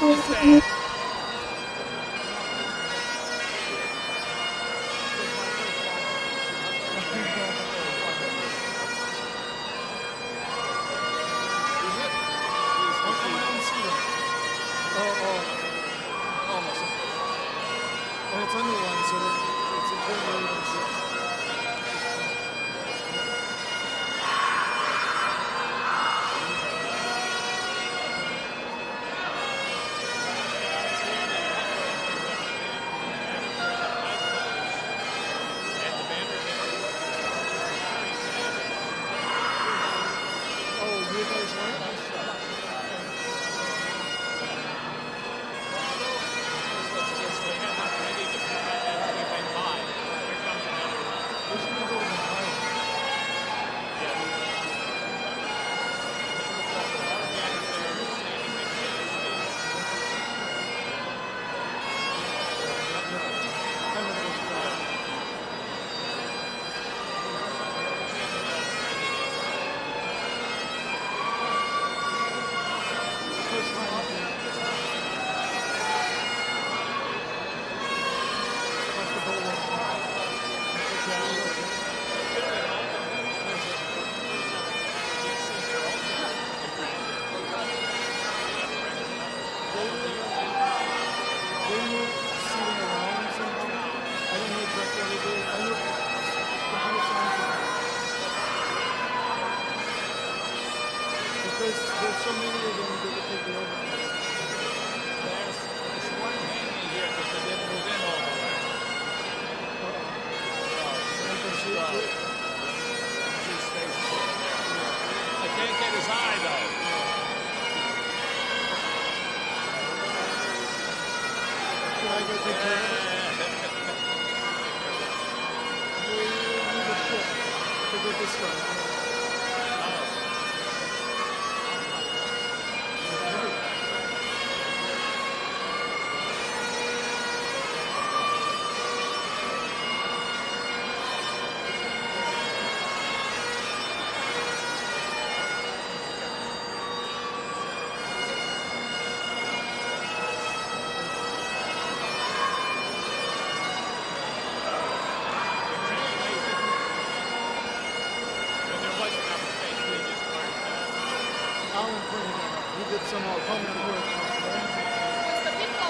like to say. Almost. And it's under one, so it's important to see. There's so many of them that they take it over. There's one hanging here because they didn't move in all the way. I can't get his eye though. Should I go take care of it? We need a ship to get this one. He did some permanent work. What's the people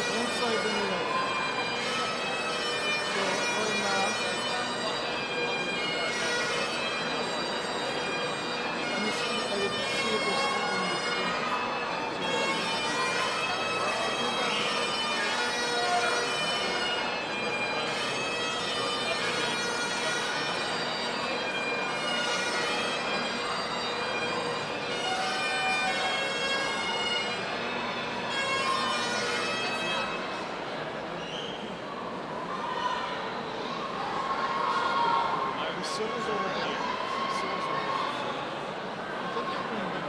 One side then the other. So right now, let me see, I would see if there's something in between. The silver's over there. The silver's over there. I think you're going back.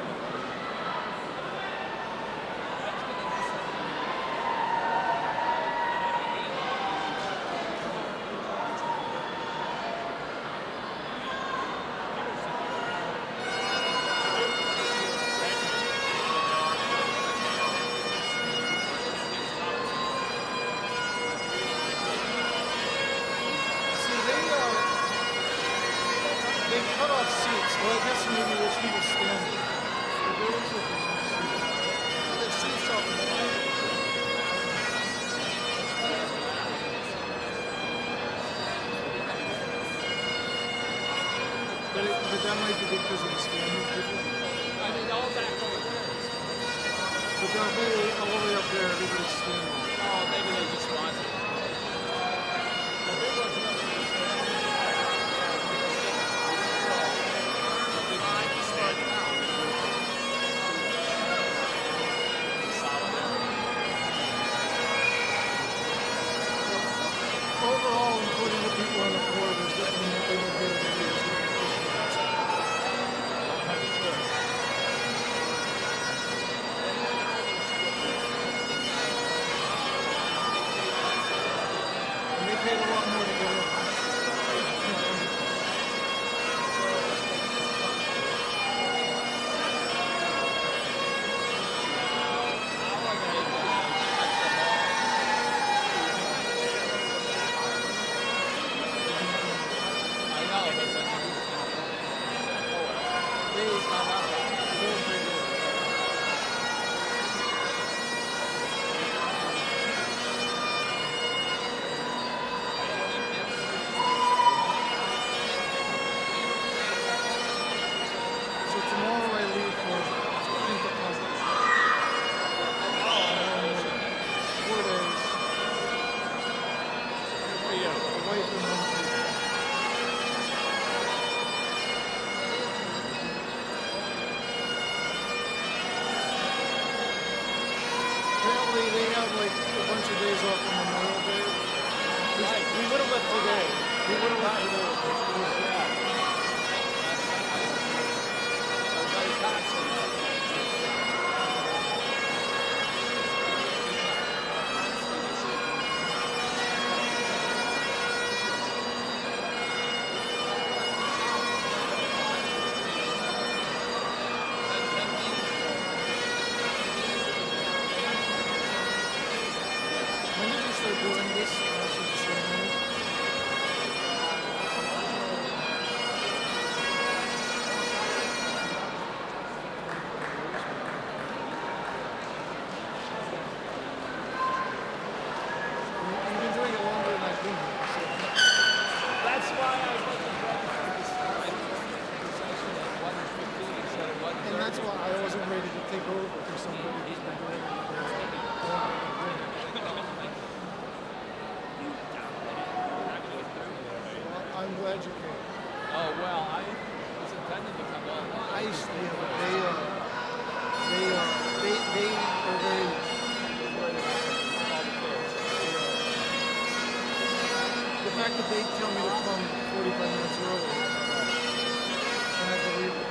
See, they cut off seats. Well, I guess maybe this he was standing. But there looks like there's no seats. The seats off the side. But that might be because of the standing people. I mean, all back over there. But the whole all the way up there, everybody's standing. Oh, maybe they just want it. The big ones are up to the big one is standing out. Solid area. Overall, including the people on the floor, there's definitely nothing to do with it. And they paid a lot more to get in. I know, but it's not that bad. They're pretty good. So tomorrow I leave for Pentecost. 4 days. Good for you. Away from home. Apparently they have like a bunch of days off on Memorial Day. We would have left today. We would have left today. Everybody constantly. When did you start doing this? Ceremony? You've been doing it longer than I've been here. So. That's why I wasn't ready for this time. Session at 1:15 instead of 1:30. And that's why I wasn't ready to take over for somebody who's been doing it for longer than I've been here. Well, I'm glad you came. Oh, well, I was intending to come on. I used to, yeah, but they are very, All the kids. the fact that they tell me to come 45 minutes early, and I believe it.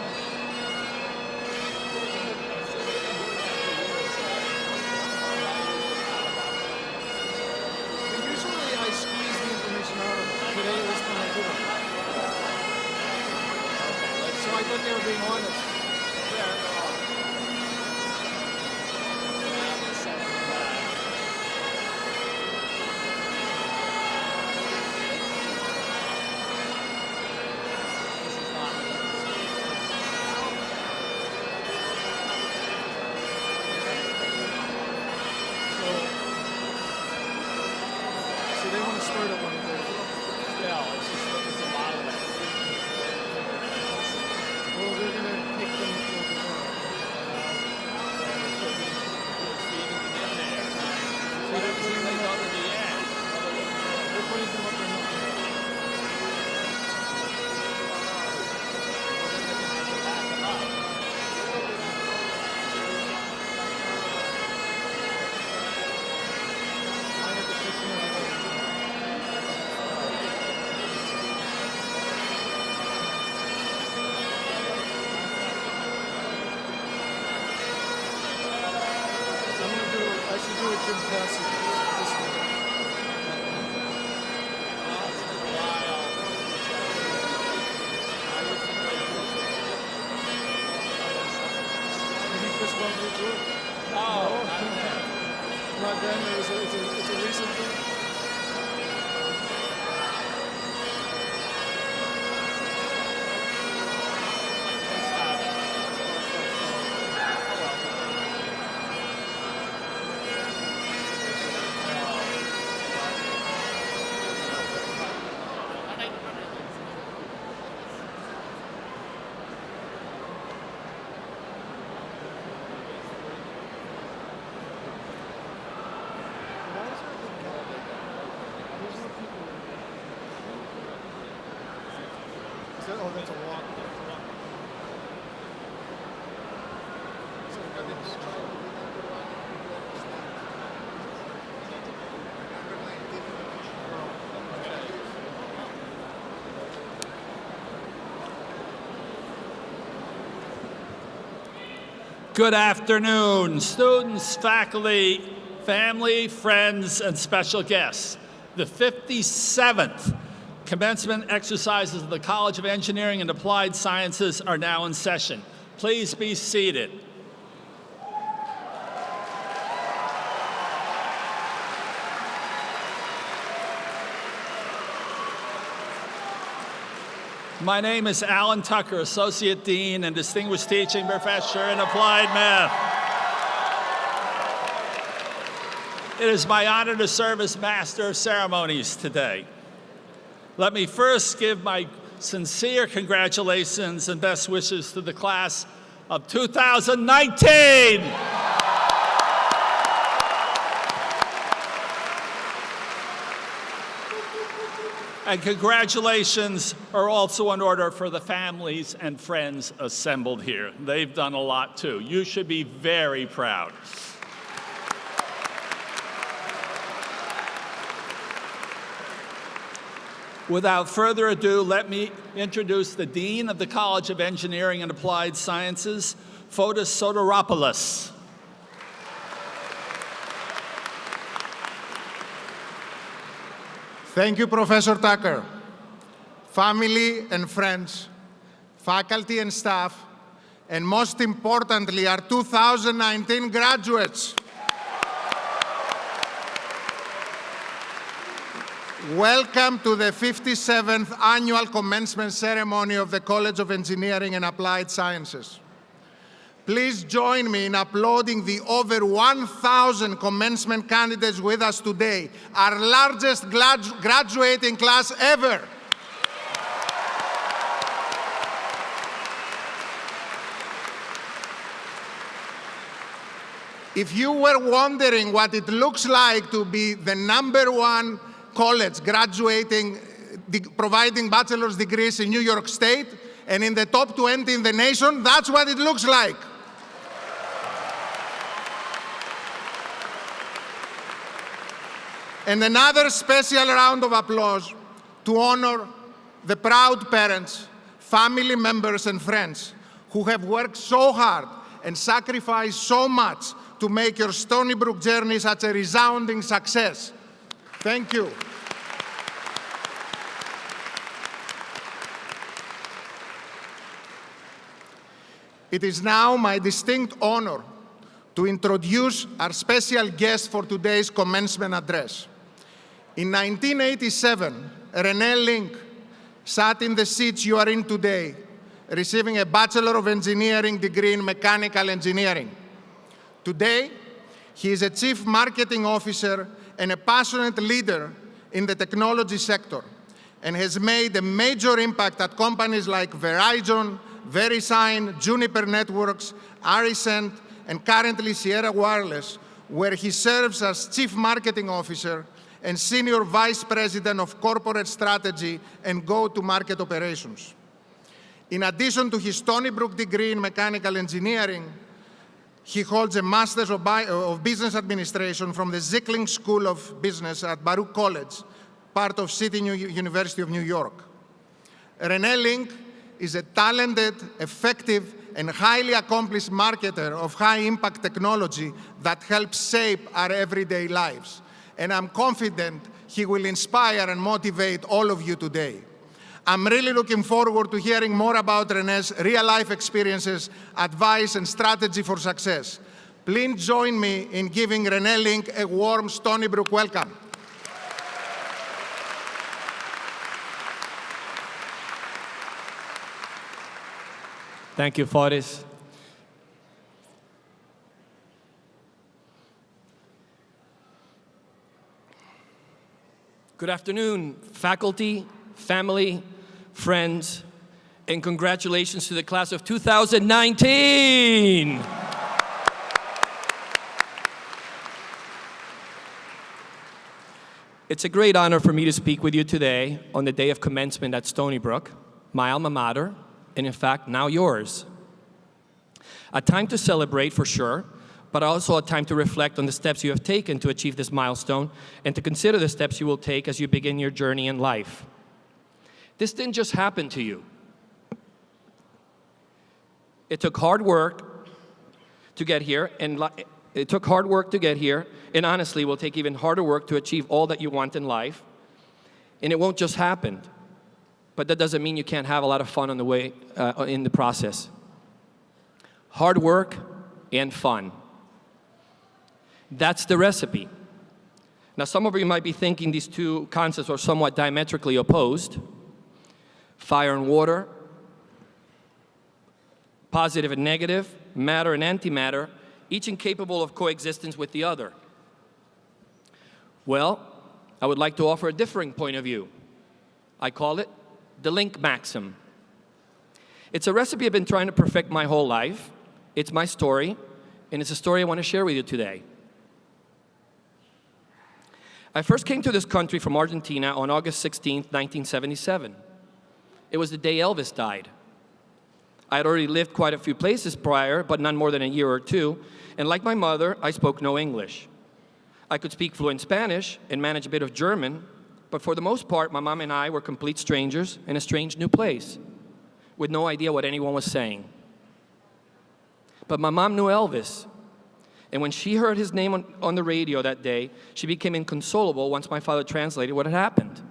But usually I squeeze the information out of them. Today, this time I didn't. So I thought they were being honest. they want to start it one day. Still, it's a lot of that. Well, they're going to take them to the world. Feeding them in there. What happens when they go to the end? They're putting them up in the Back them up. I have to fix them. I should do a gymnastic this one. Maybe Chris won't do it. No, not then. Not then. It's a recent thing. Why is there a big gap? There's no people in there. Is that, oh, that's a walk. Good afternoon, students, faculty, family, friends, and special guests. The 57th commencement exercises of the College of Engineering and Applied Sciences are now in session. Please be seated. My name is Alan Tucker, Associate Dean and Distinguished Teaching Professor in Applied Math. It is my honor to serve as Master of Ceremonies today. Let me first give my sincere congratulations and best wishes to the class of 2019. And congratulations are also in order for the families and friends assembled here. They've done a lot too. You should be very proud. Without further ado, let me introduce the Dean of the College of Engineering and Applied Sciences, Fotis Soteropoulos. Thank you, Professor Tucker. Family and friends, faculty and staff, and most importantly, our 2019 graduates. Welcome to the 57th annual commencement ceremony of the College of Engineering and Applied Sciences. Please join me in applauding the over 1,000 commencement candidates with us today, our largest graduating class ever. If you were wondering what it looks like to be the #1 college providing bachelor's degrees in New York State and in the top 20 in the nation, that's what it looks like. And another special round of applause to honor the proud parents, family members, and friends who have worked so hard and sacrificed so much to make your Stony Brook journey such a resounding success. Thank you. It is now my distinct honor to introduce our special guest for today's commencement address. In 1987, René Link sat in the seats you are in today, receiving a Bachelor of Engineering degree in Mechanical Engineering. Today, he is a Chief Marketing Officer and a passionate leader in the technology sector and has made a major impact at companies like Verizon, VeriSign, Juniper Networks, Aricent, and currently Sierra Wireless, where he serves as Chief Marketing Officer and Senior Vice President of Corporate Strategy and Go-to-Market Operations. In addition to his Stony Brook degree in Mechanical Engineering, he holds a Master's of Business Administration from the Zicklin School of Business at Baruch College, part of City University of New York. René Link is a talented, effective, and highly accomplished marketer of high-impact technology that helps shape our everyday lives. And I'm confident he will inspire and motivate all of you today. I'm really looking forward to hearing more about René's real-life experiences, advice, and strategy for success. Please join me in giving René Link a warm Stony Brook welcome. Thank you, Faris. Good afternoon, faculty, family, friends, and congratulations to the class of 2019. It's a great honor for me to speak with you today on the day of commencement at Stony Brook, my alma mater, and in fact, now yours. A time to celebrate for sure, but also a time to reflect on the steps you have taken to achieve this milestone and to consider the steps you will take as you begin your journey in life. This didn't just happen to you. It took hard work to get here, and honestly will take even harder work to achieve all that you want in life, and it won't just happen. But that doesn't mean you can't have a lot of fun on the way, in the process. Hard work and fun. That's the recipe. Now, some of you might be thinking these two concepts are somewhat diametrically opposed. Fire and water, positive and negative, matter and antimatter, each incapable of coexistence with the other. Well, I would like to offer a differing point of view. I call it the link maxim. It's a recipe I've been trying to perfect my whole life. It's my story, and it's a story I want to share with you today. I first came to this country from Argentina on August 16th, 1977. It was the day Elvis died. I had already lived quite a few places prior, but none more than a year or two, and like my mother, I spoke no English. I could speak fluent Spanish and manage a bit of German, but for the most part, my mom and I were complete strangers in a strange new place, with no idea what anyone was saying. But my mom knew Elvis, and when she heard his name on the radio that day, she became inconsolable once my father translated what had happened.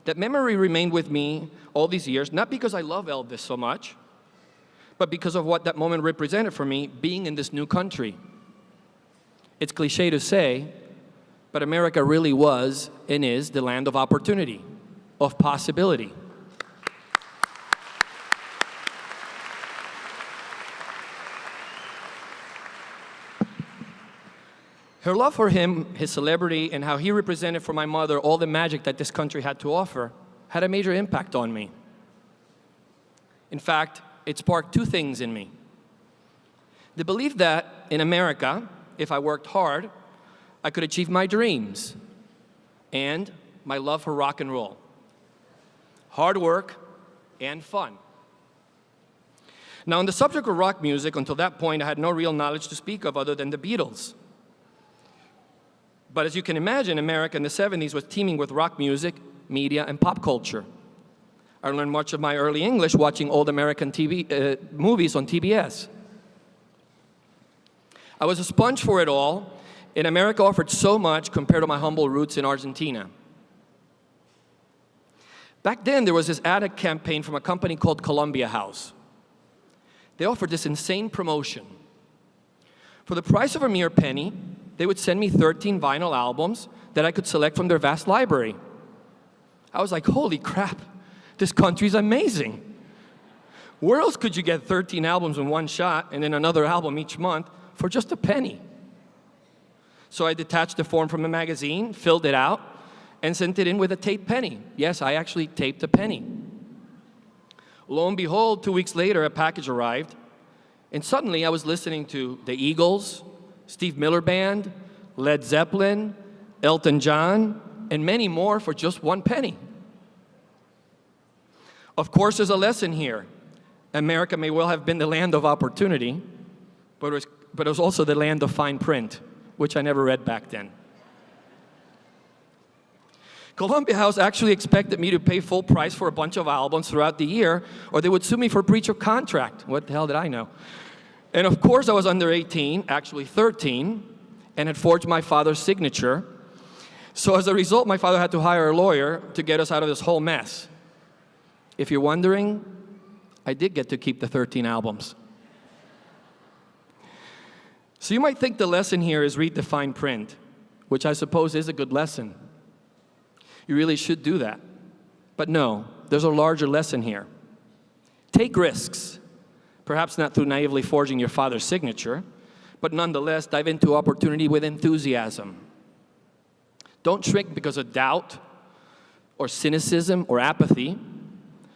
That memory remained with me all these years, not because I love Elvis so much, but because of what that moment represented for me, being in this new country. It's cliche to say, but America really was and is the land of opportunity, of possibility. Her love for him, his celebrity, and how he represented for my mother all the magic that this country had to offer had a major impact on me. In fact, it sparked two things in me. The belief that in America, if I worked hard, I could achieve my dreams, and my love for rock and roll. Hard work and fun. Now, on the subject of rock music, until that point, I had no real knowledge to speak of other than the Beatles. But as you can imagine, America in the 70s was teeming with rock music, media, and pop culture. I learned much of my early English watching old American movies on TBS. I was a sponge for it all, and America offered so much compared to my humble roots in Argentina. Back then, there was this ad campaign from a company called Columbia House. They offered this insane promotion. For the price of a mere penny, they would send me 13 vinyl albums that I could select from their vast library. I was like, holy crap, this country's amazing. Where else could you get 13 albums in one shot and then another album each month for just a penny? So I detached the form from the magazine, filled it out, and sent it in with a taped penny. Yes, I actually taped a penny. Lo and behold, 2 weeks later, a package arrived, and suddenly I was listening to the Eagles, Steve Miller Band, Led Zeppelin, Elton John, and many more for just 1 penny. Of course, there's a lesson here. America may well have been the land of opportunity, but it was also the land of fine print, which I never read back then. Columbia House actually expected me to pay full price for a bunch of albums throughout the year, or they would sue me for breach of contract. What the hell did I know? And of course, I was under 18, actually 13, and had forged my father's signature. So as a result, my father had to hire a lawyer to get us out of this whole mess. If you're wondering, I did get to keep the 13 albums. So you might think the lesson here is read the fine print, which I suppose is a good lesson. You really should do that. But no, there's a larger lesson here. Take risks, perhaps not through naively forging your father's signature, but nonetheless dive into opportunity with enthusiasm. Don't shrink because of doubt or cynicism or apathy,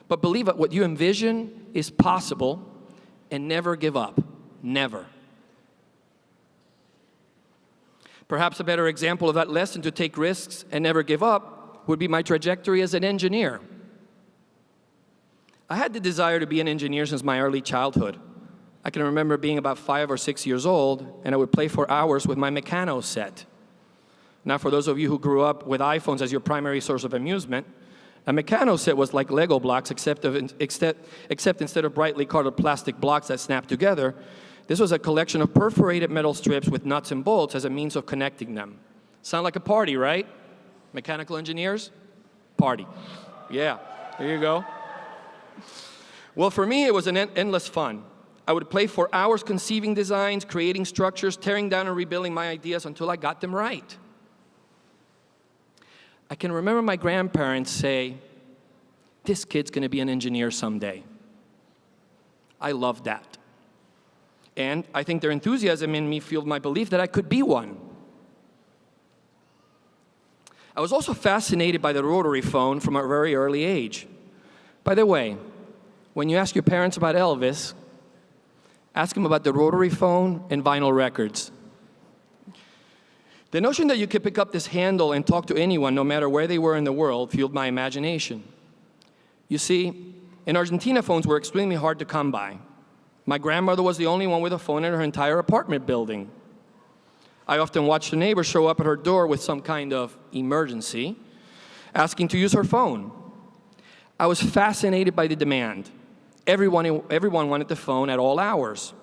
but believe that what you envision is possible and never give up. Never. Perhaps a better example of that lesson to take risks and never give up would be my trajectory as an engineer. I had the desire to be an engineer since my early childhood. I can remember being about 5 or 6 years old, and I would play for hours with my Meccano set. Now, for those of you who grew up with iPhones as your primary source of amusement, a Meccano set was like Lego blocks, except instead of brightly colored plastic blocks that snapped together, this was a collection of perforated metal strips with nuts and bolts as a means of connecting them. Sound like a party, right? Mechanical engineers? Party. Yeah, there you go. Well, for me, it was an endless fun. I would play for hours conceiving designs, creating structures, tearing down and rebuilding my ideas until I got them right. I can remember my grandparents say, "This kid's going to be an engineer someday." I loved that. And I think their enthusiasm in me fueled my belief that I could be one. I was also fascinated by the rotary phone from a very early age. By the way, when you ask your parents about Elvis, ask them about the rotary phone and vinyl records. The notion that you could pick up this handle and talk to anyone, no matter where they were in the world, fueled my imagination. You see, in Argentina, phones were extremely hard to come by. My grandmother was the only one with a phone in her entire apartment building. I often watched a neighbor show up at her door with some kind of emergency, asking to use her phone. I was fascinated by the demand. Everyone wanted the phone at all hours.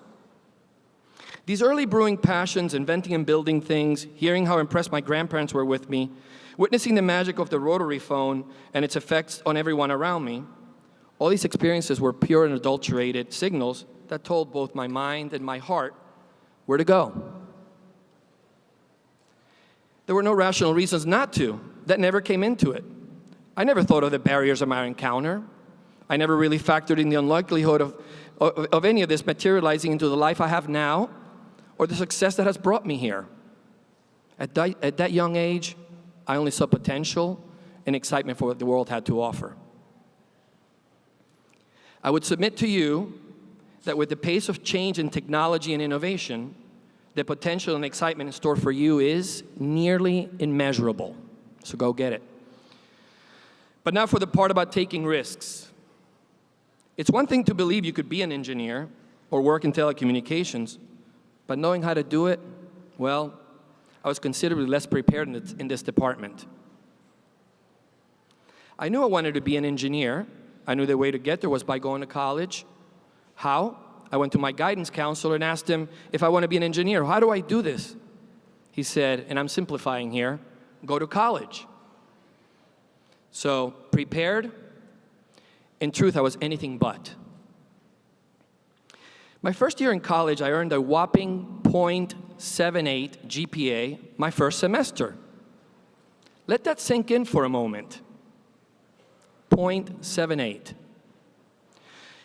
These early brewing passions, inventing and building things, hearing how impressed my grandparents were with me, witnessing the magic of the rotary phone and its effects on everyone around me, all these experiences were pure and adulterated signals that told both my mind and my heart where to go. There were no rational reasons not to. That never came into it. I never thought of the barriers of my encounter. I never really factored in the unlikelihood of any of this materializing into the life I have now, or the success that has brought me here. At that young age, I only saw potential and excitement for what the world had to offer. I would submit to you that with the pace of change in technology and innovation, the potential and excitement in store for you is nearly immeasurable. So go get it. But now for the part about taking risks. It's one thing to believe you could be an engineer or work in telecommunications, but knowing how to do it, well, I was considerably less prepared in this department. I knew I wanted to be an engineer. I knew the way to get there was by going to college. How? I went to my guidance counselor and asked him if I want to be an engineer. How do I do this? He said, and I'm simplifying here, go to college. So, prepared? In truth, I was anything but. My first year in college, I earned a whopping .78 GPA my first semester. Let that sink in for a moment. .78.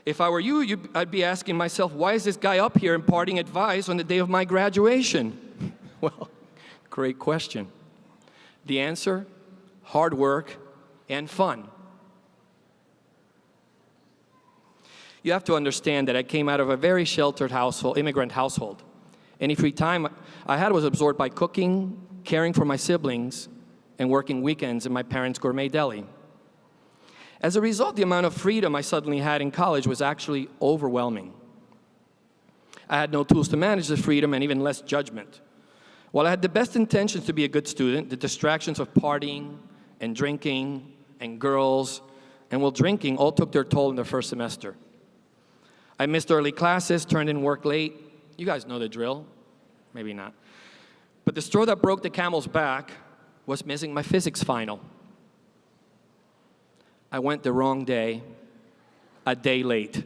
If I were you, I'd be asking myself, why is this guy up here imparting advice on the day of my graduation? Well, great question. The answer, hard work, and fun. You have to understand that I came out of a very sheltered household, immigrant household. Any free time I had was absorbed by cooking, caring for my siblings, and working weekends in my parents' gourmet deli. As a result, the amount of freedom I suddenly had in college was actually overwhelming. I had no tools to manage the freedom and even less judgment. While I had the best intentions to be a good student, the distractions of partying and drinking and girls and, well, drinking all took their toll in the first semester. I missed early classes, turned in work late. You guys know the drill. Maybe not. But the straw that broke the camel's back was missing my physics final. I went the wrong day, a day late.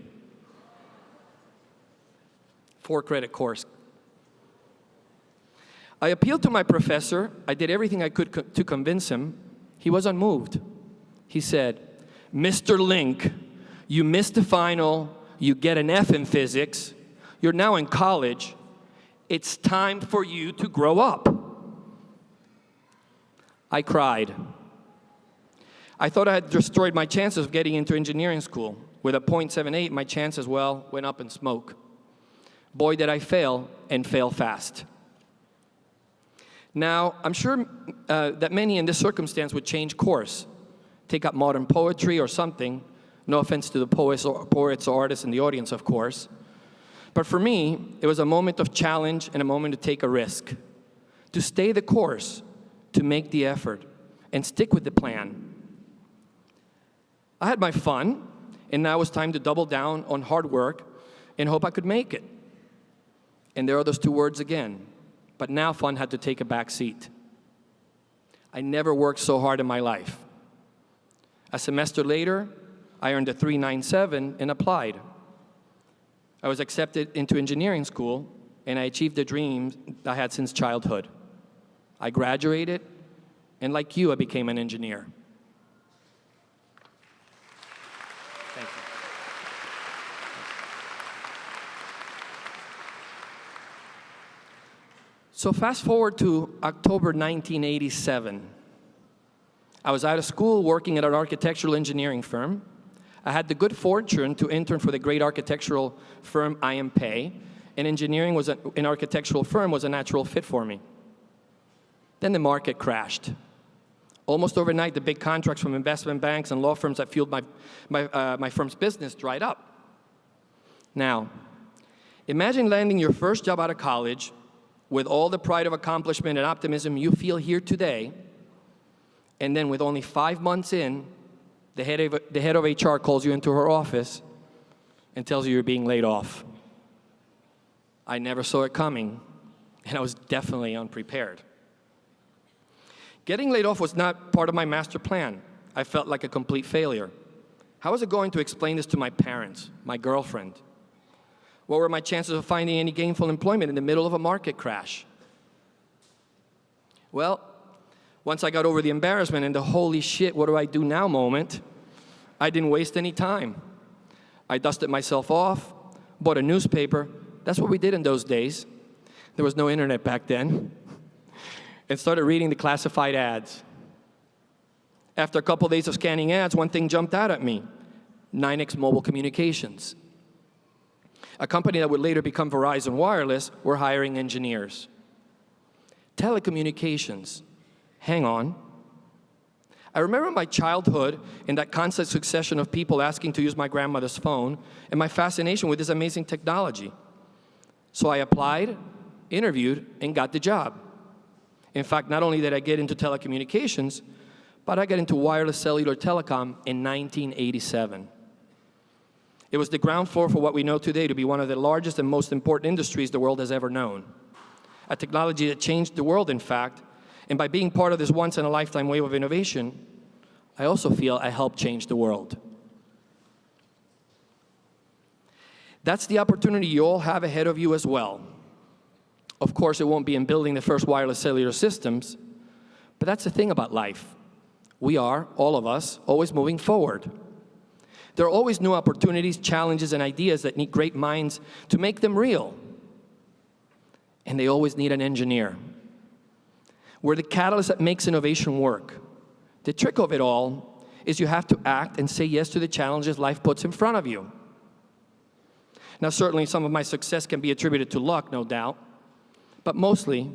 4-credit course. I appealed to my professor. I did everything I could to convince him. He was unmoved. He said, "Mr. Link, you missed the final. You get an F in physics. You're now in college. It's time for you to grow up." I cried. I thought I had destroyed my chances of getting into engineering school. With a .78, my chances, well, went up in smoke. Boy, did I fail, and fail fast. Now, I'm sure that many in this circumstance would change course, take up modern poetry or something. No offense to the poets or artists in the audience, of course. But for me, it was a moment of challenge and a moment to take a risk, to stay the course, to make the effort, and stick with the plan. I had my fun, and now it was time to double down on hard work and hope I could make it. And there are those two words again. But now fun had to take a back seat. I never worked so hard in my life. A semester later, I earned a 397 and applied. I was accepted into engineering school, and I achieved the dreams I had since childhood. I graduated, and like you, I became an engineer. Thank you. So fast forward to October 1987. I was out of school working at an architectural engineering firm. I had the good fortune to intern for the great architectural firm IMPay, and engineering was an architectural firm was a natural fit for me. Then the market crashed. Almost overnight, the big contracts from investment banks and law firms that fueled my firm's business dried up. Now, imagine landing your first job out of college with all the pride of accomplishment and optimism you feel here today, and then with only 5 months in, the head of HR calls you into her office and tells you you're being laid off. I never saw it coming, and I was definitely unprepared. Getting laid off was not part of my master plan. I felt like a complete failure. How was I going to explain this to my parents, my girlfriend? What were my chances of finding any gainful employment in the middle of a market crash? Well, once I got over the embarrassment and the holy shit, what do I do now moment, I didn't waste any time. I dusted myself off, bought a newspaper. That's what we did in those days. There was no internet back then. And started reading the classified ads. After a couple days of scanning ads, one thing jumped out at me: 9X Mobile Communications. A company that would later become Verizon Wireless were hiring engineers. Telecommunications. Hang on. I remember my childhood and that constant succession of people asking to use my grandmother's phone and my fascination with this amazing technology. So I applied, interviewed, and got the job. In fact, not only did I get into telecommunications, but I got into wireless cellular telecom in 1987. It was the ground floor for what we know today to be one of the largest and most important industries the world has ever known. A technology that changed the world, in fact, and by being part of this once-in-a-lifetime wave of innovation, I also feel I helped change the world. That's the opportunity you all have ahead of you as well. Of course, it won't be in building the first wireless cellular systems, but that's the thing about life. We are, all of us, always moving forward. There are always new opportunities, challenges, and ideas that need great minds to make them real. And they always need an engineer. We're the catalyst that makes innovation work. The trick of it all is you have to act and say yes to the challenges life puts in front of you. Now, certainly some of my success can be attributed to luck, no doubt, but mostly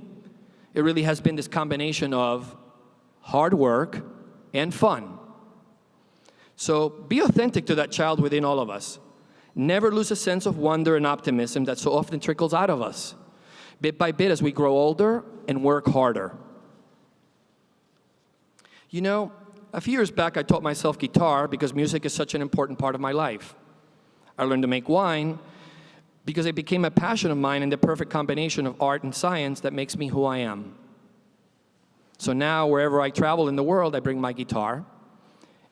it really has been this combination of hard work and fun. So be authentic to that child within all of us. Never lose a sense of wonder and optimism that so often trickles out of us, bit by bit as we grow older and work harder. You know, a few years back I taught myself guitar because music is such an important part of my life. I learned to make wine because it became a passion of mine and the perfect combination of art and science that makes me who I am. So now, wherever I travel in the world, I bring my guitar.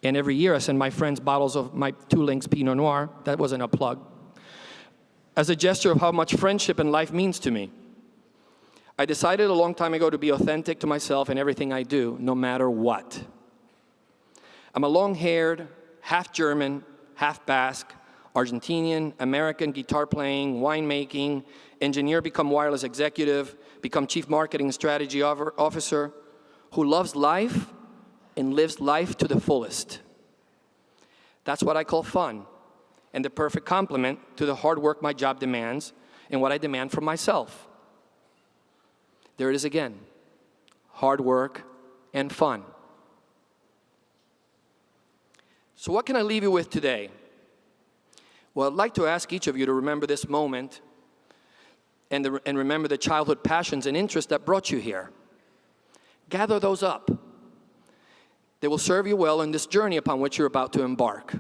And every year, I send my friends bottles of my 2 Links Pinot Noir. That wasn't a plug. As a gesture of how much friendship and life means to me. I decided a long time ago to be authentic to myself in everything I do, no matter what. I'm a long-haired, half German, half Basque, Argentinian, American guitar-playing, winemaking, engineer become wireless executive, become chief marketing and strategy officer, who loves life and lives life to the fullest. That's what I call fun, and the perfect complement to the hard work my job demands and what I demand from myself. There it is again, hard work and fun. So what can I leave you with today? Well, I'd like to ask each of you to remember this moment and remember the childhood passions and interests that brought you here. Gather those up. They will serve you well in this journey upon which you're about to embark.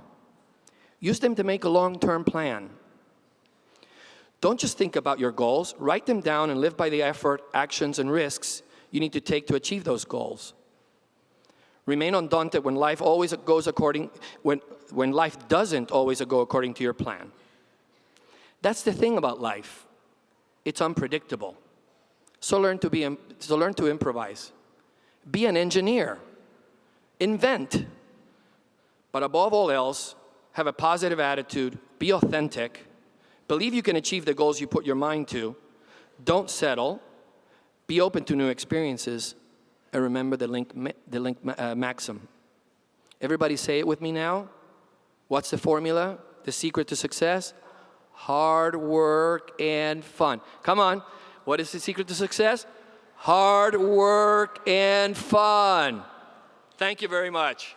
Use them to make a long-term plan. Don't just think about your goals. Write them down and live by the effort, actions, and risks you need to take to achieve those goals. Remain undaunted when life always goes when life doesn't always go according to your plan. That's the thing about life. It's unpredictable. So learn to improvise. Be an engineer. Invent. But above all else, have a positive attitude, be authentic, believe you can achieve the goals you put your mind to, don't settle, be open to new experiences, and remember the link maxim. Everybody say it with me now. What's the formula? The secret to success? Hard work and fun. Come on. What is the secret to success? Hard work and fun. Thank you very much.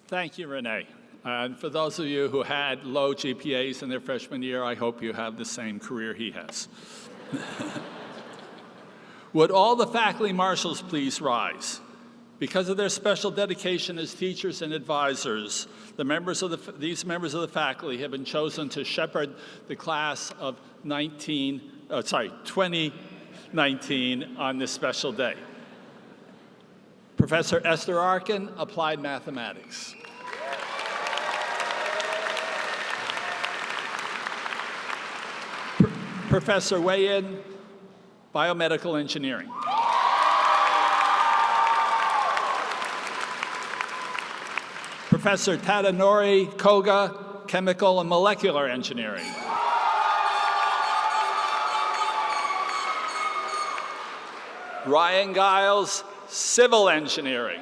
Thank you, Renee. And for those of you who had low GPAs in their freshman year, I hope you have the same career he has. Would all the faculty marshals please rise? Because of their special dedication as teachers and advisors, these members of the faculty have been chosen to shepherd the class of 2019 on this special day. Professor Esther Arkin, Applied Mathematics. Professor Wei-In, Biomedical Engineering. Professor Tadanori Koga, Chemical and Molecular Engineering. Ryan Giles, Civil Engineering.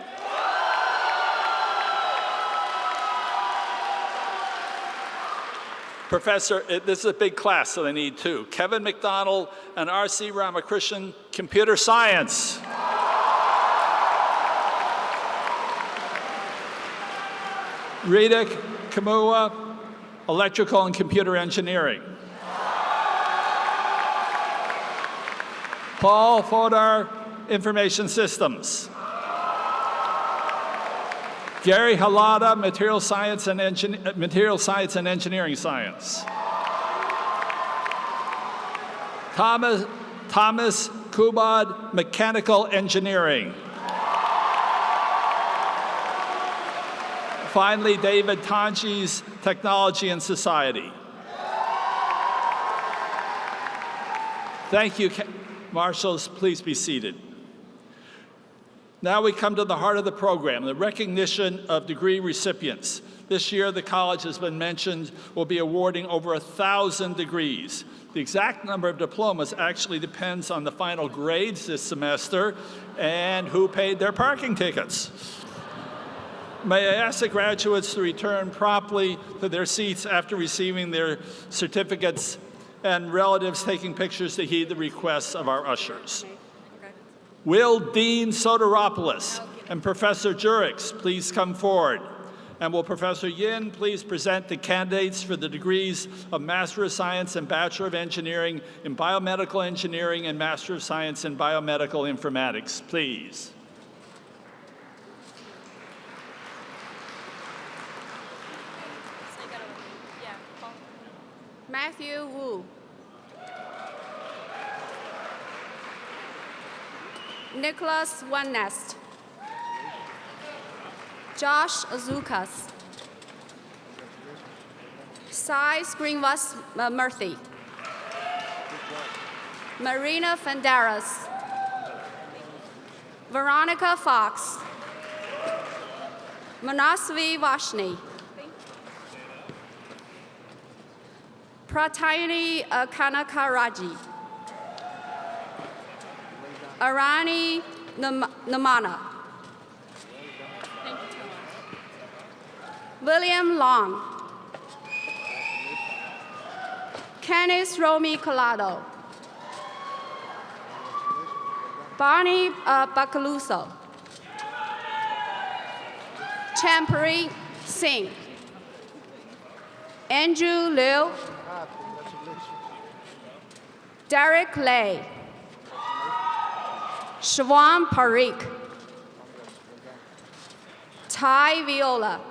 Professor, this is a big class, so they need 2. Kevin McDonald and R.C. Ramakrishnan, Computer Science. Rita Kamua, Electrical and Computer Engineering. Paul Fodor, Information Systems. Gary Halada, Material Science and Engineering Science. Thomas Kubad, Mechanical Engineering. Finally, David Tanges, Technology and Society. Thank you, marshals. Please be seated. Now we come to the heart of the program, the recognition of degree recipients. This year, the college, has been mentioned, will be awarding over 1,000 degrees. The exact number of diplomas actually depends on the final grades this semester and who paid their parking tickets. May I ask the graduates to return promptly to their seats after receiving their certificates, and relatives taking pictures to heed the requests of our ushers. Will Dean Soteropoulos and Professor Jurix please come forward? And will Professor Yin please present the candidates for the degrees of Master of Science and Bachelor of Engineering in Biomedical Engineering and Master of Science in Biomedical Informatics, please. Matthew Wu. Nicholas Wannest. Josh Azukas. Sai Screenwas Murthy. Marina Fenderas. Veronica Fox. Manasvi Vashni. Pratayani Kanakaraji. Arani Namana. William Long. Kenneth Romy Collado. Bonnie Bacaluso. Champari Singh. Andrew Liu. Derek Lay. Shwan Parikh. Ty Viola.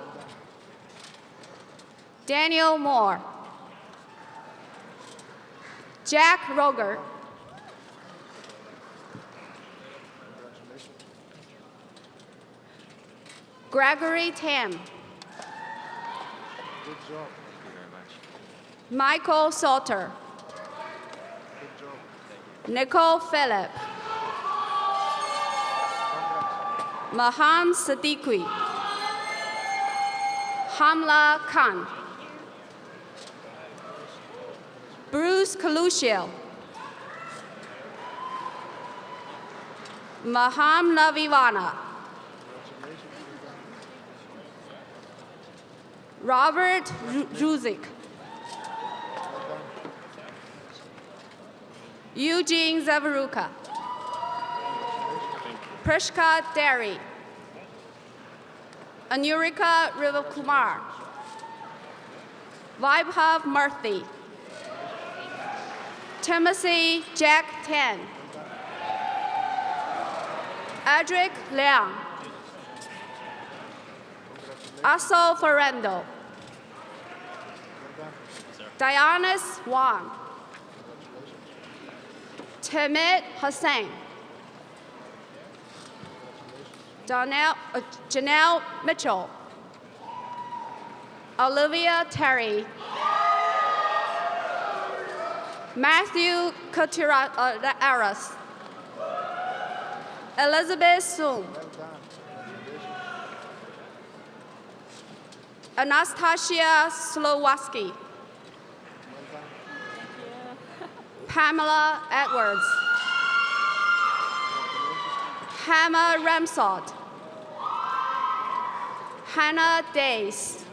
Daniel Moore. Jack Roger. Gregory Tam. Good job. Michael Salter. Good job. Nicole Phillip. Maham Siddiqui. Hamla Khan. Bruce Kalushil. Maham Navivana. Robert Ruzik. Eugene Zavaruka. Prishka Derry. Anurika Rivakumar. Vaibhav Murthy. Timothy Jack Tan. Adric Liang. Aso Ferrando. Dianis Wang. Timid Hussain. Janelle Mitchell. Olivia Terry. Matthew Contreras. Elizabeth Soon. Anastasia Slowaski. Pamela Edwards. Hannah Ramsod. Hannah Days.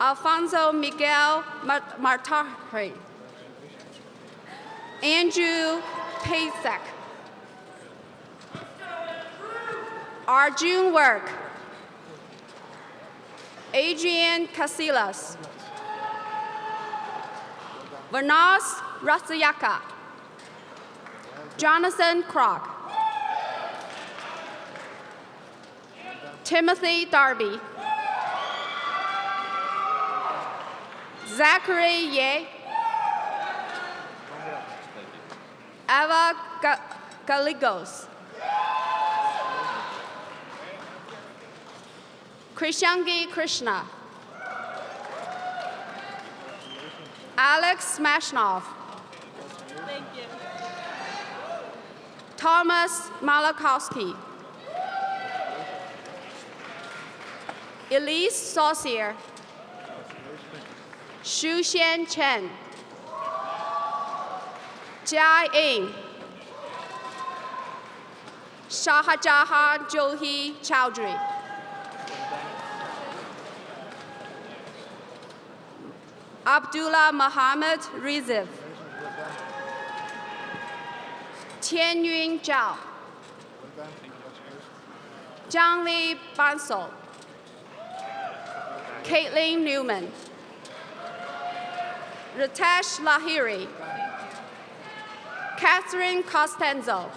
Alfonso Miguel Martari. Andrew Pasek. Arjun Work. Adrian Casillas. Vanas Rasayaka. Jonathan Kroc. Timothy Darby. Zachary Ye. Eva Galigos. Krishangi Krishna. Alex Smashnov. Thank you. Thomas Malakowski. Elise Saucier. Xu Xian Chen. Jia Ying. Shahjahan Johi Chowdhury. Abdullah Mohammed Rizif. Tianyun Zhao. Zhangli Bansal. Caitlin Newman. Ritesh Lahiri. Catherine Costanzo.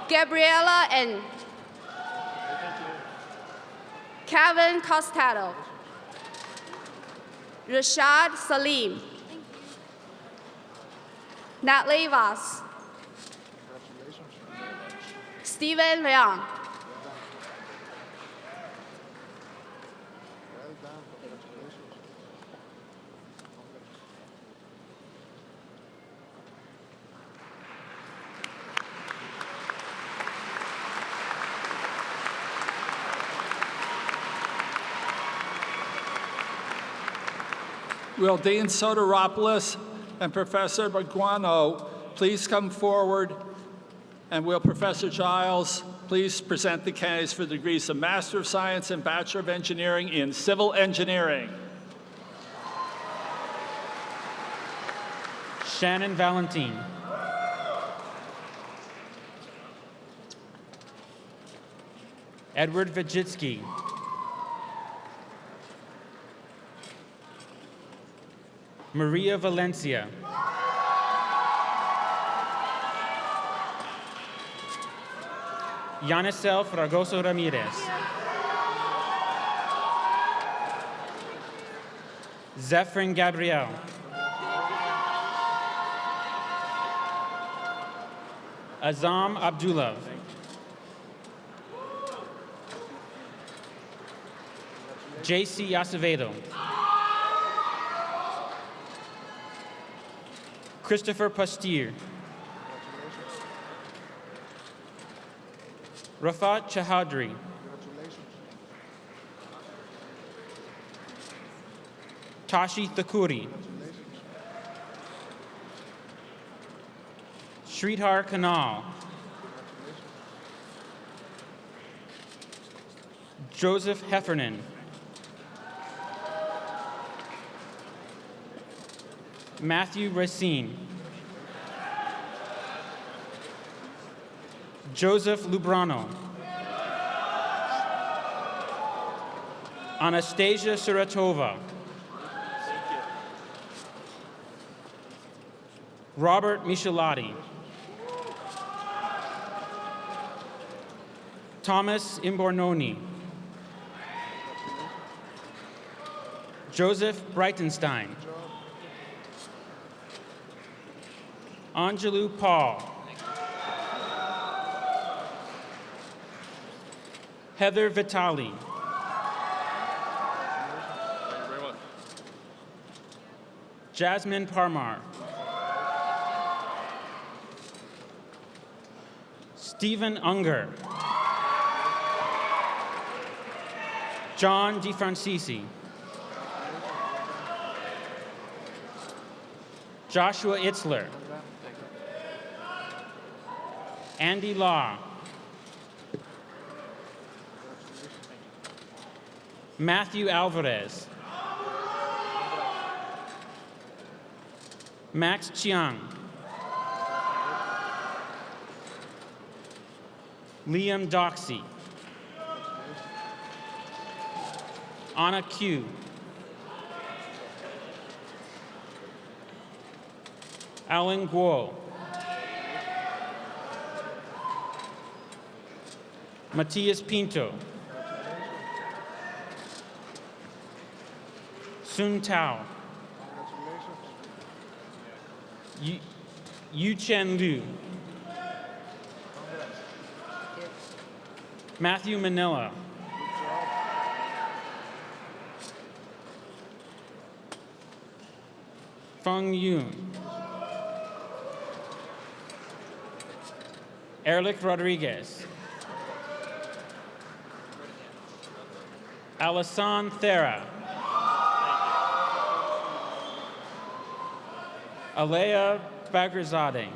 Gabriela N. Kevin Costello. Rashad Salim. Natalie Voss. Stephen Leong. Will Dean Soteropoulos and Professor Baguano please come forward? And will Professor Giles please present the candidates for the degrees of Master of Science and Bachelor of Engineering in Civil Engineering? Shannon Valentine. Edward Vajitsky. Maria Valencia. Yanisel Fragoso Ramirez. Zephyrin Gabriel. Azam Abdullah. JC Acevedo. Christopher Pastier. Rafat Chahadri. Tashi Thakuri. Sridhar Kanal. Joseph Heffernan. Matthew Racine. Joseph Lubrano. Anastasia Suratova. Robert Michelati. Thomas Imbornoni. Joseph Breitenstein. Angelou Paul. Heather Vitali. Jasmine Parmar. Stephen Unger. John DeFrancisi. Joshua Itzler. Andy Law. Matthew Alvarez. Max Chiang. Liam Doxey. Anna Q. Alan Guo. Matias Pinto. Sun Tao. Yu Chen Liu. Matthew Manila. Feng Yun. Erlich Rodriguez. Alassane Thera. Alea Bagherzadeh.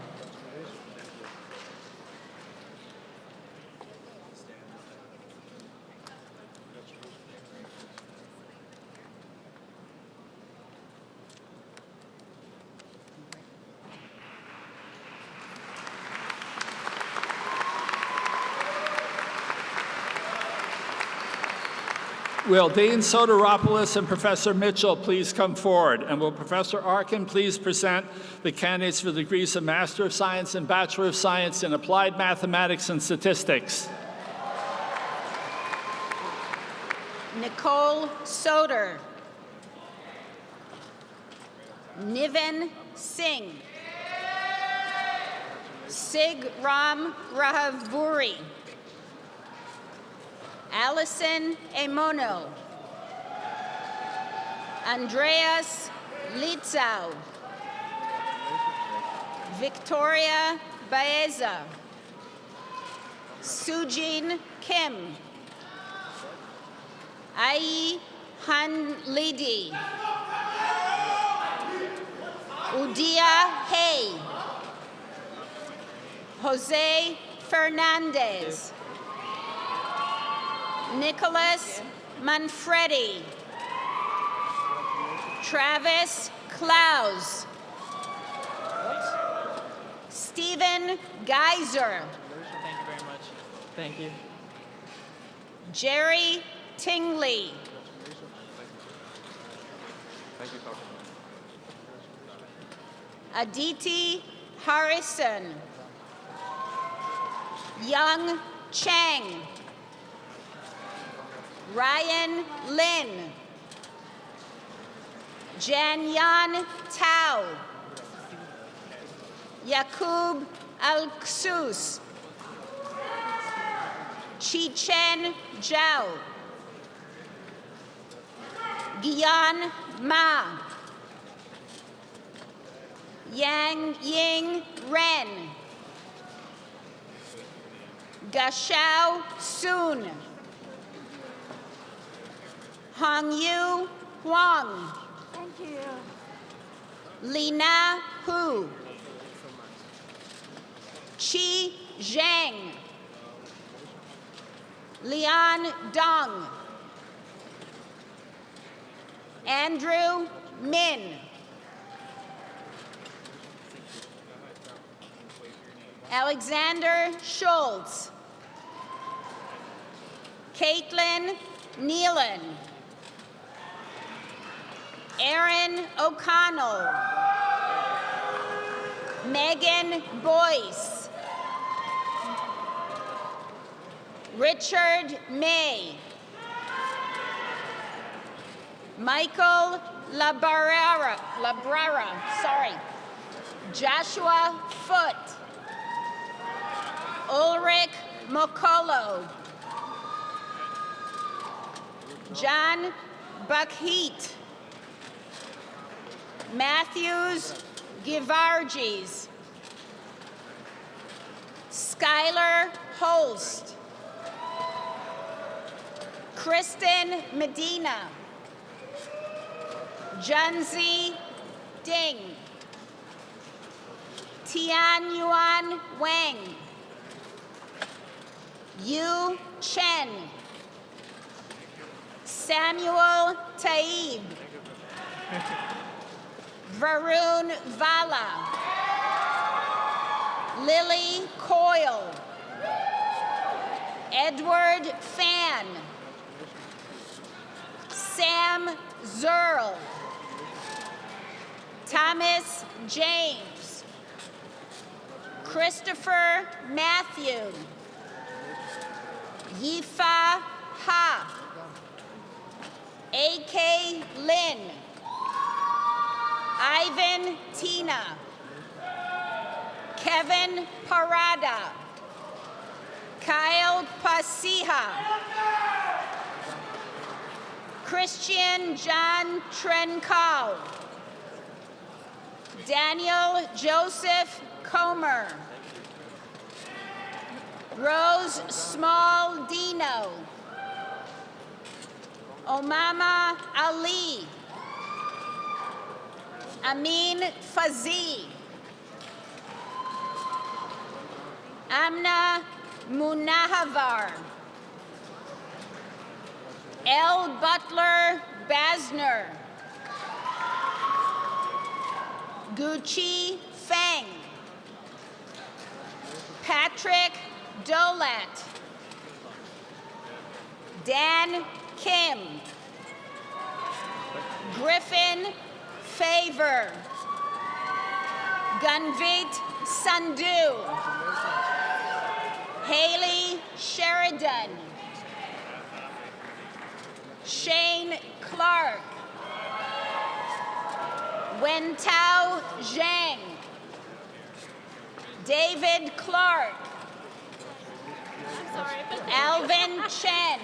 Will Dean Soteropoulos and Professor Mitchell please come forward? And will Professor Arkin please present the candidates for the degrees of Master of Science and Bachelor of Science in Applied Mathematics and Statistics? Nicole Soter. Niven Singh. Sigram Rahavuri. Allison Emono. Andreas Litzau. Victoria Baeza. Sujin Kim. Ai Han Lidi. Udia Hay. Jose Fernandez. Nicholas Manfredi. Travis Klaus. Stephen Geiser. Thank you very much. Thank you. Jerry Tingley. Thank you, Dr. Aditi Harrison. Young Chang. Ryan Lin. Janyan Tao. Yakub Al-Ksus. Chichen Zhao. Gian Ma. Yang Ying Ren. Gashao Sun. Hongyu Huang. Thank you. Lina Hu. Qi Zhang. Lian Dong. Andrew Min. Alexander Schultz. Caitlin Nealon. Aaron O'Connell. Megan Boyce. Richard May. Michael Labrera, Joshua Foote. Ulrich Mokolo. John Buckheat. Matthews Givargis. Skylar Holst. Kristen Medina. Junzi Ding. Tian Yuan Wang. Yu Chen. Samuel Taib. Varun Vala. Lily Coyle. Edward Fan. Sam Zerl. Thomas James. Christopher Matthew. Yifa Ha. A.K. Lin. Ivan Tina. Kevin Parada. Kyle Pasiha. Christian John Trencall. Daniel Joseph Comer. Rose Small Dino. Omama Ali. Amin Fazi. Amna Munahavar. L. Butler Basner. Gucci Feng. Patrick Dolet. Dan Kim. Griffin Favor. Gunvit Sandhu. Haley Sheridan. Shane Clark. Wentao Zhang. David Clark. Alvin Chen.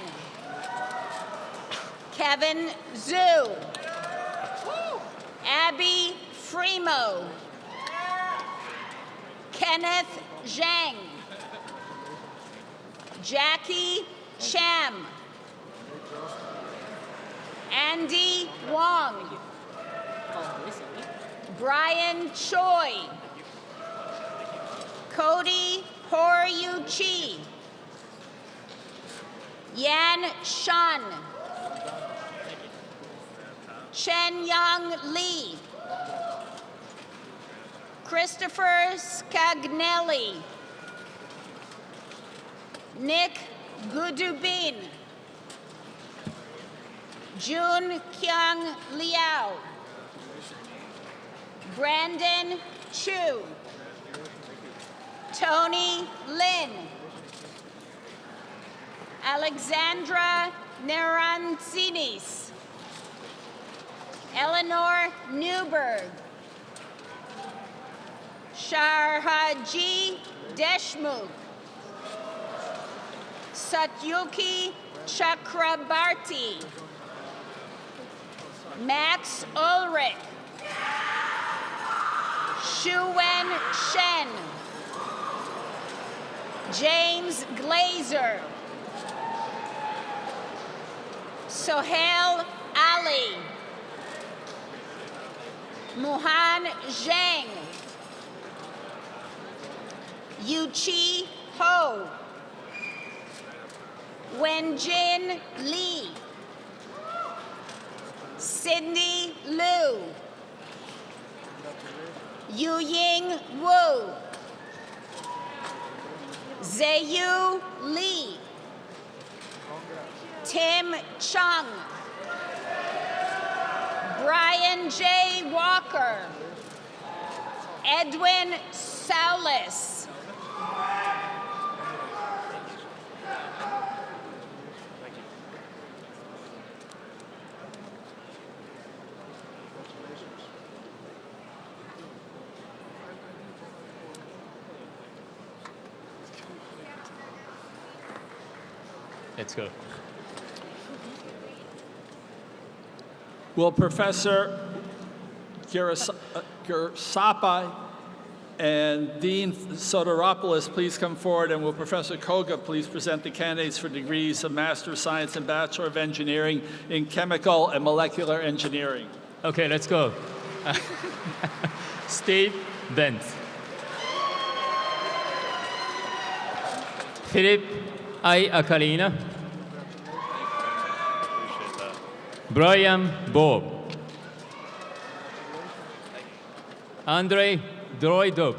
Kevin Zhu. Abby Fremo. Kenneth Zhang. Jackie Cham. Andy Wong. Brian Choi. Cody Horyuchi. Yan Shan. Chen Yang Lee. Christopher Scagnelli. Nick Gudubin. Jun Kyung Liao. Brandon Chu. Tony Lin. Alexandra Naranzinis. Eleanor Newberg. Sharhaji Deshmukh. Satyuki Chakrabarti. Max Ulrich. Shuwen Shen. James Glazer. Sohail Ali. Muhan Zhang. Yuchi Ho. Wenjin Lee. Cindy Liu. Yuying Wu. Zayu Lee. Tim Chung. Brian J. Walker. Edwin Saulis. Let's go. Will Professor Girsapa and Dean Soteropoulos please come forward, and will Professor Koga please present the candidates for degrees of Master of Science and Bachelor of Engineering in Chemical and Molecular Engineering. Okay, let's go. Steve Bent. Philip I. Acarina. Brian Bob. Andrei Droidov.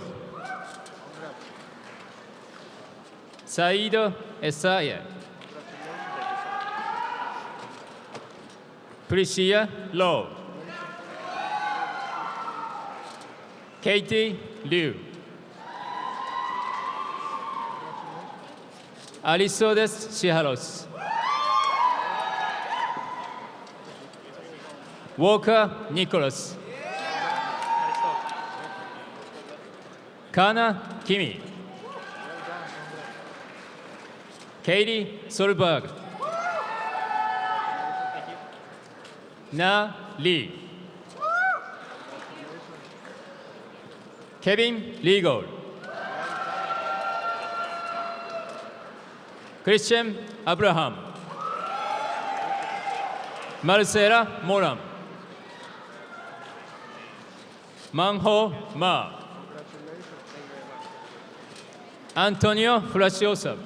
Said Esaya. Priscilla Lowe. Katie Liu. Aristodes Chiharos. Walker Nicholas. Kana Kimi. Katie Solberg. Na Lee. Kevin Legal. Christian Abraham. Marcela Moram. Manho Ma. Antonio Flaciosa.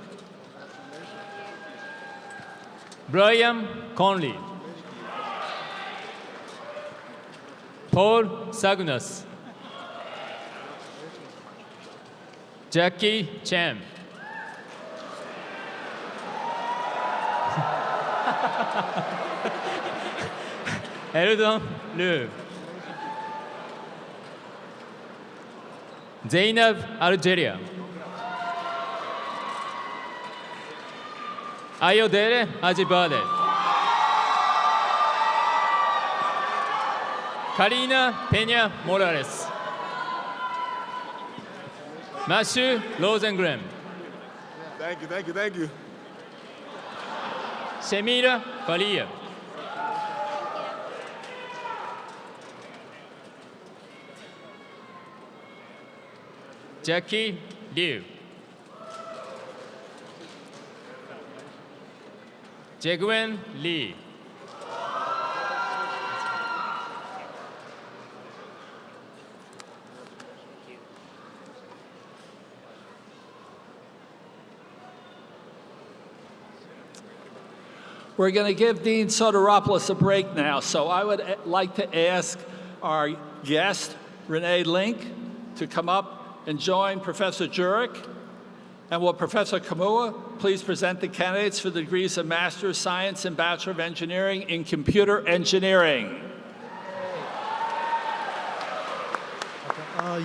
Brian Conley. Paul Sagnas. Jackie Chan. Eldon Liu. Zainab Algeria. Ayodele Ajibade. Karina Peña Morales. Matthew Rosengren. Thank you, thank you, thank you. Semira Faria. Jackie Liu. Jegwen Lee. We're going to give Dean Soteropoulos a break now, so I would like to ask our guest, Renee Link, to come up and join Professor Jurek. And will Professor Kamua please present the candidates for the degrees of Master of Science and Bachelor of Engineering in Computer Engineering.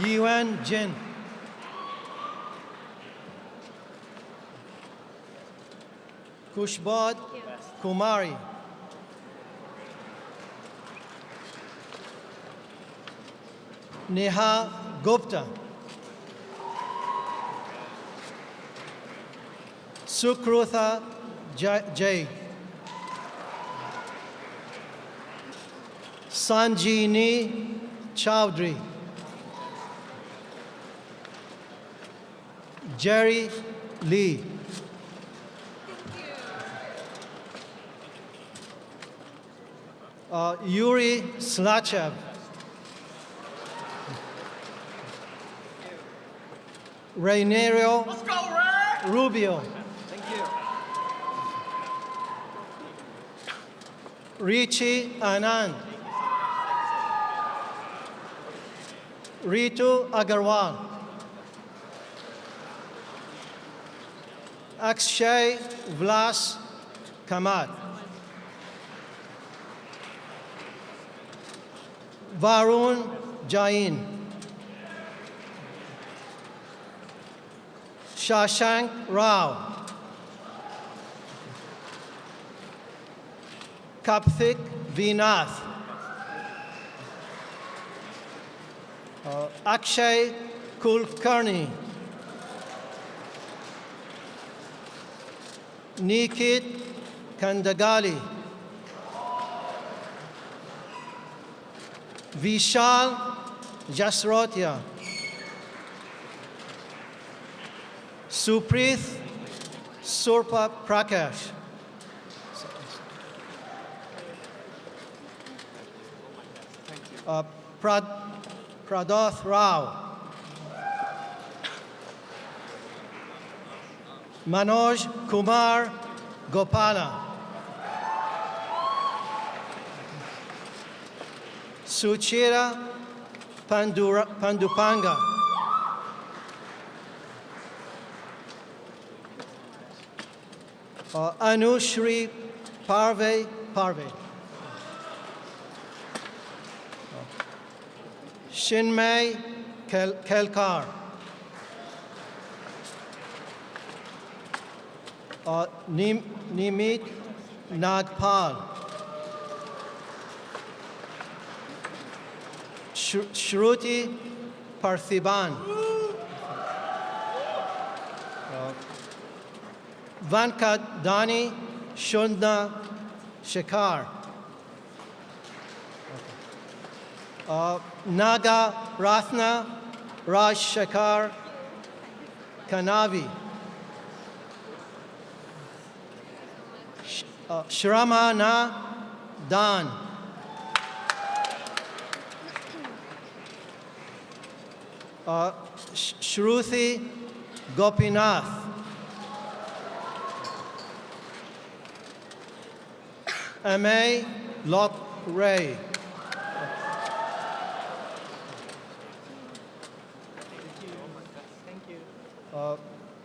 Yuan Jin. Kushbod Kumari. Neha Gupta. Sukrutha Jay. Sanjini Chowdhury. Jerry Lee. Yuri Slachev. Rainerio Rubio. Richi Anand. Ritu Agarwal. Akshay Vlas Kamat. Varun Jain. Shashank Rao. Kapthik Vinath. Akshay Kulkarni. Nikit Kandagali. Vishal Jasrotia. Suprith Surpa Prakash. Pradoth Rao. Manoj Kumar Gopala. Suchira Pandupanga. Anushri Parve. Shinmay Kelkar. Nimit Nagpal. Shruti Parthiban. Vankat Dani Shundna Shekhar. Naga Rathna Raj Shekhar Kanavi. Shramana Dan. Shruti Gopinath. Amay Lot Ray.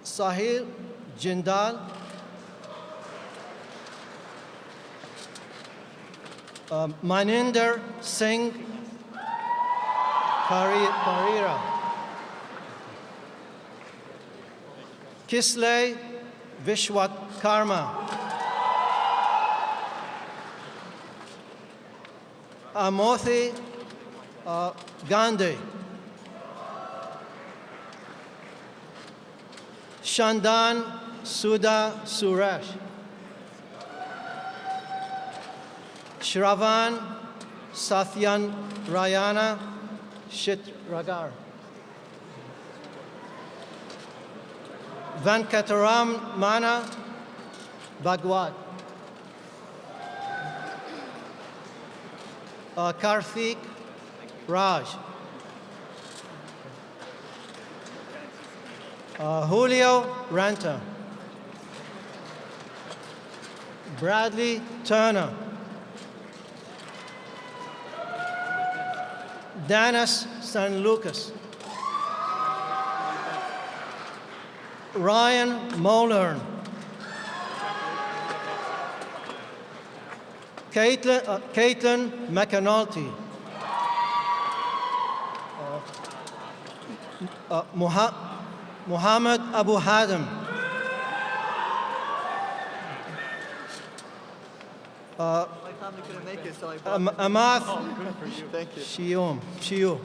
Sahil Jindal. Maninder Singh Parira. Kisley Vishwat Karma. Amothi Gandhi. Shandan Sudha Suresh. Shravan Sathyan Rayana Shitragar. Venkataram Mana Bhagwat. Karthik Raj. Julio Ranta. Bradley Turner. Dennis San Lucas. Ryan Mollern. Caitlin McAnulty. Muhammad Abu Hadam. My family couldn't make it, so I brought Amath Thank you. Shiu.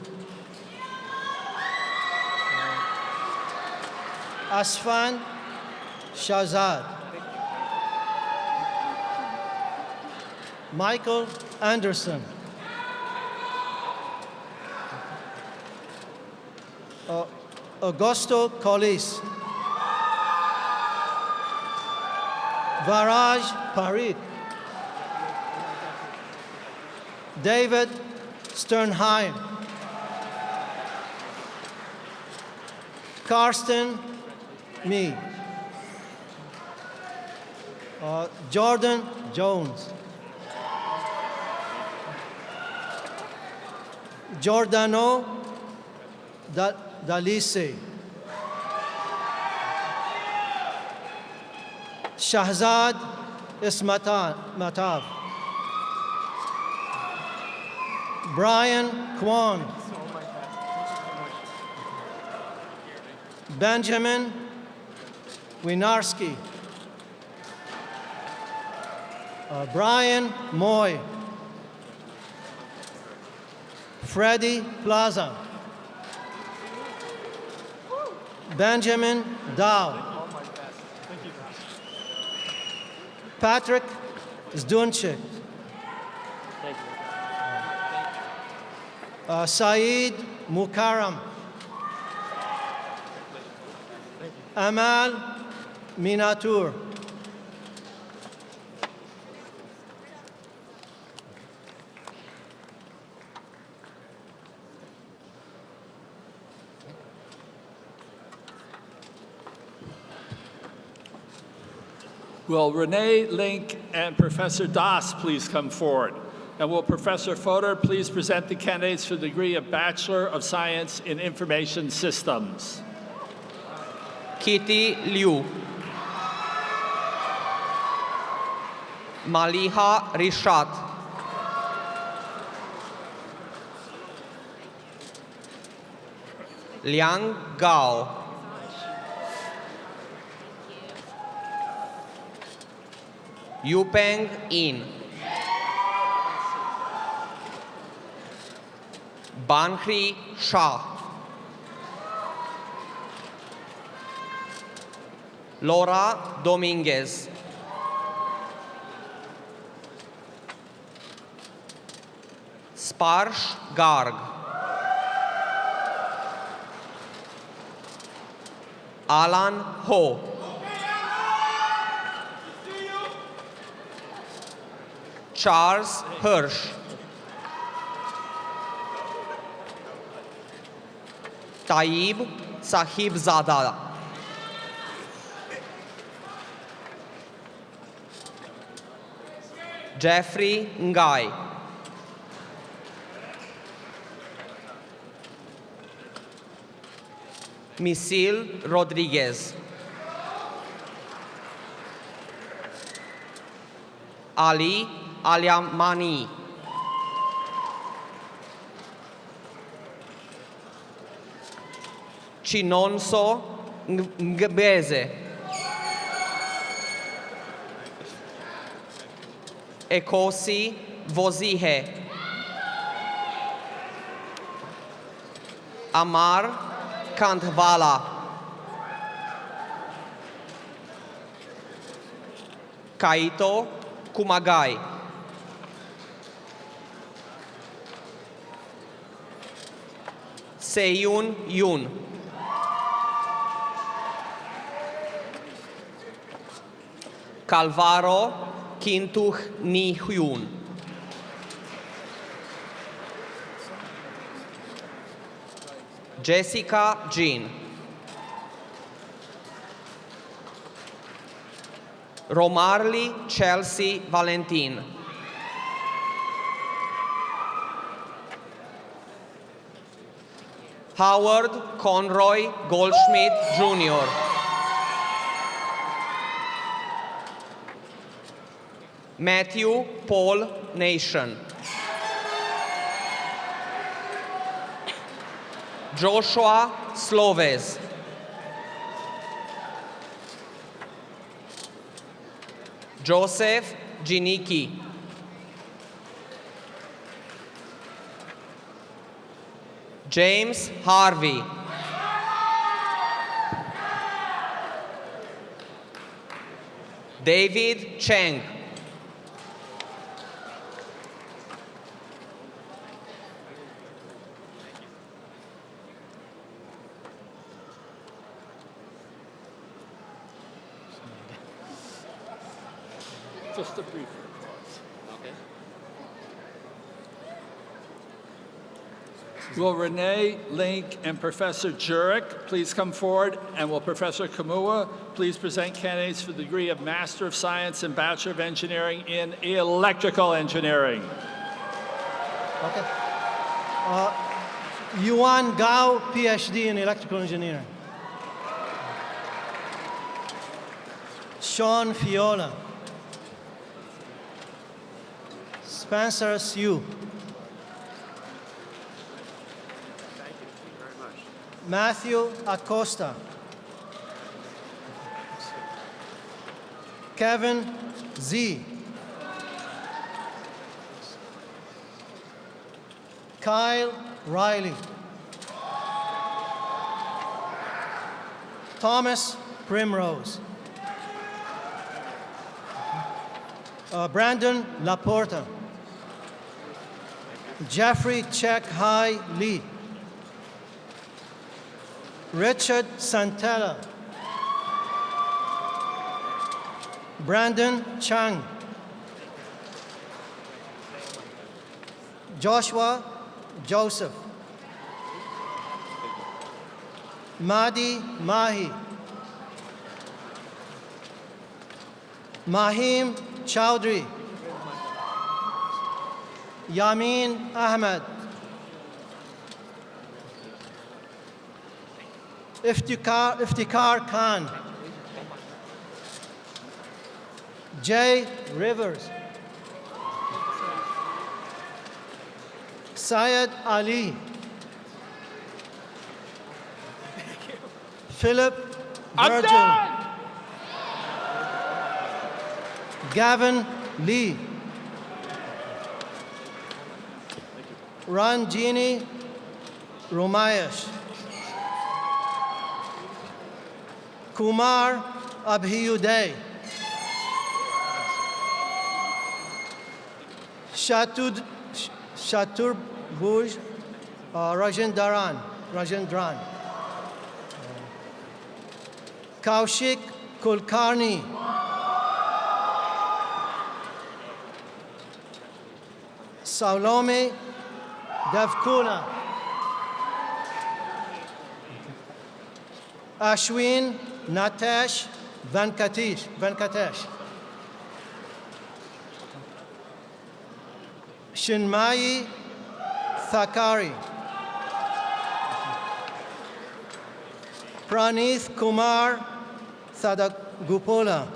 Asfan Shahzad. Michael Anderson. Augusto Collis. Varaj Parikh. David Sternheim. Karsten Me. Jordan Jones. Giordano Dalise. Shahzad Ismatab. Brian Kwan. Benjamin Winarski. Brian Moy. Freddie Plaza. Benjamin Dow. Patrick Zdunchik. Saeed Mukaram. Amal Minatur. Will Renee Link and Professor Das please come forward? And will Professor Fodor please present the candidates for the degree of Bachelor of Science in Information Systems? Kitty Liu. Maliha Rishat. Liang Gao. Yupeng In. Banhri Shah. Laura Dominguez. Sparsh Garg. Alan Ho. Charles Hirsch. Taib Sahibzada. Jeffrey Ngai. Misil Rodriguez. Ali Aliamani. Chinonso Ngbeze. Ekosi Vozihe. Amar Kantvala. Kaito Kumagai. Seyun Yun. Calvaro Kintuch Ni Hyun. Jessica Jean. Romarli Chelsea Valentin. Howard Conroy Goldschmidt Jr. Matthew Paul Nation. Joshua Sloves. Joseph Giniki. James Harvey. David Cheng. Just a brief. Will Renee, Link, and Professor Jurek please come forward? And will Professor Kamua please present candidates for the degree of Master of Science and Bachelor of Engineering in Electrical Engineering? Okay. Yuan Gao, PhD in Electrical Engineering. Sean Fiola. Spencer Siu. Matthew Acosta. Kevin Z. Kyle Riley. Thomas Primrose. Brandon Laporta. Jeffrey Chek Hai Lee. Richard Santella. Brandon Chang. Joshua Joseph. Mahdi Mahi. Mahim Chowdhury. Yamin Ahmed. Iftikhar Khan. Jay Rivers. Syed Ali. Philip Virgil. Gavin Lee. Ranjini Rumayesh. Kumar Abhiyuday. Chaturbhuj Rajendran. Kaushik Kulkarni. Salome Devkula. Ashwin Natesh Venkatesh. Shinmayi Thakari. Pranith Kumar Thadagupola.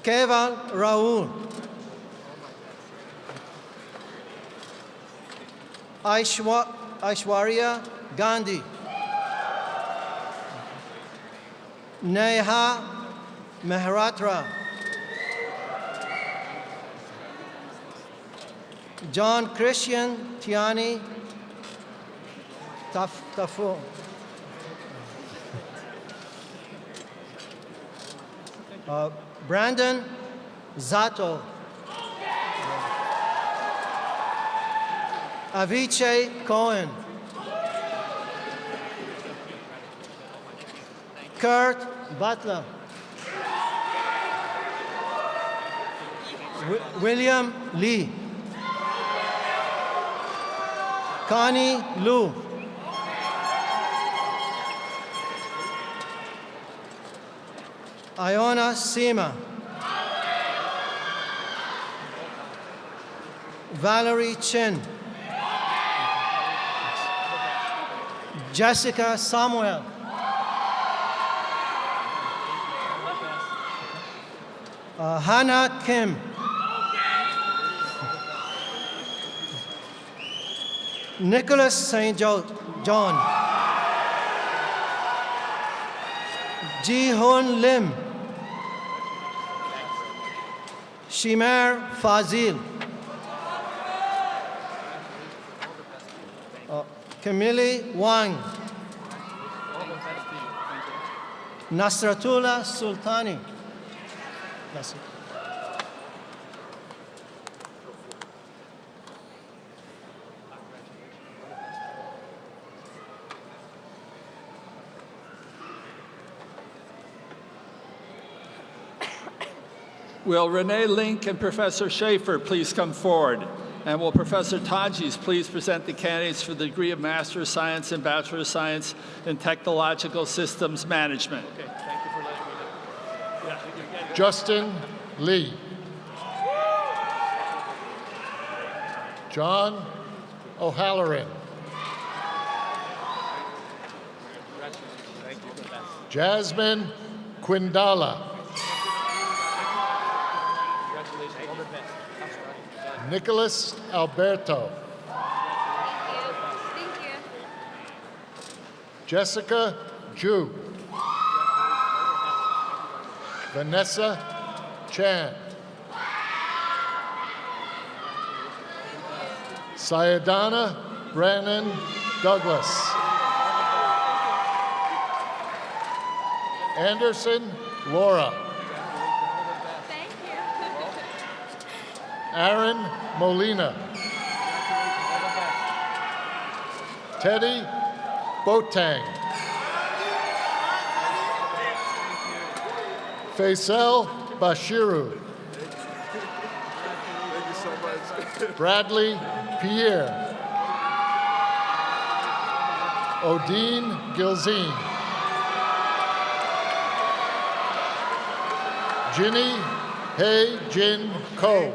Keval Raul. Aishwarya Gandhi. Neha Mehratra. John Christian Tiani Tafu. Brandon Zato. Aviche Cohen. Kurt Butler. William Lee. Connie Lu. Iona Sima. Valerie Chin. Jessica Samuel. Hannah Kim. Nicholas St. John. Ji Hoon Lim. Shimer Fazil. Camille Wang. Nasratullah Sultani. That's it. Will Renee Link and Professor Schaefer please come forward? And will Professor Tadjis please present the candidates for the degree of Master of Science and Bachelor of Science in Technological Systems Management? Okay, thank you for letting me know. Justin Lee. John O'Halloran. Jasmine Quindala. Nicholas Alberto. Thank you. Jessica Ju. Vanessa Chan. Sayadana Brannon Douglas. Anderson Laura. Thank you. Aaron Molina. Teddy Botang. Faisal Bashiru. Bradley Pierre. Odine Gilzine. Ginny Hei Jin Ko.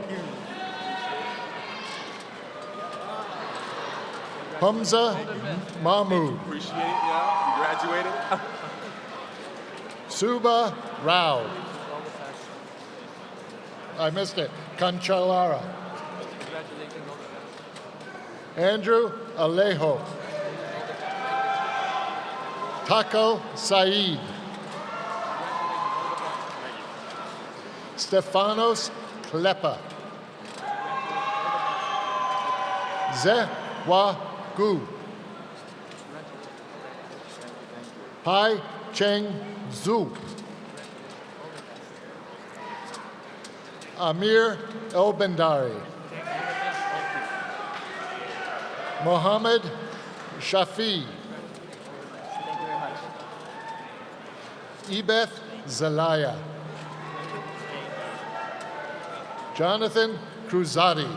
Hamza Mahmood. Appreciate it, yeah. You graduated. Suba Rao. I missed it. Kanchalara. Andrew Alejo. Taco Saeed. Stefanos Klepa. Zehwa Gu. Pai Cheng Zhu. Amir Elbendari. Mohammed Shafi. Ibeth Zelaya. Jonathan Cruzati.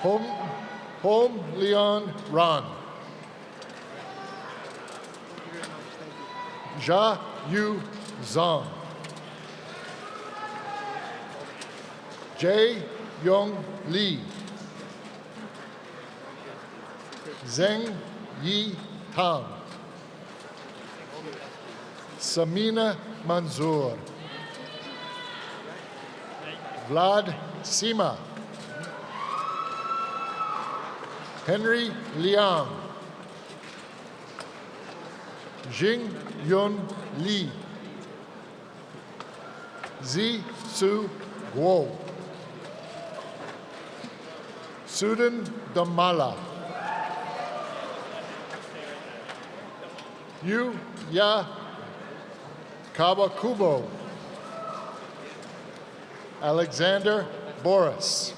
Home Leon Ron. Ja Yu Zong. Jae Yong Lee. Zheng Yi Tang. Samina Manzoor. Vlad Sima. Henry Liang. Jing Yun Lee. Zi Su Guo. Sudan Damala. Yu Ya Kawakubo. Alexander Boris.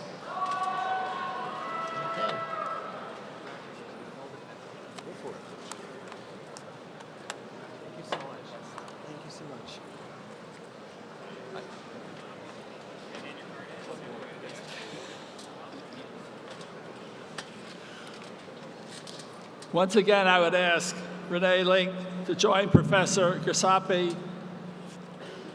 Once again, I would ask Renee Link to join Professor Gersapi,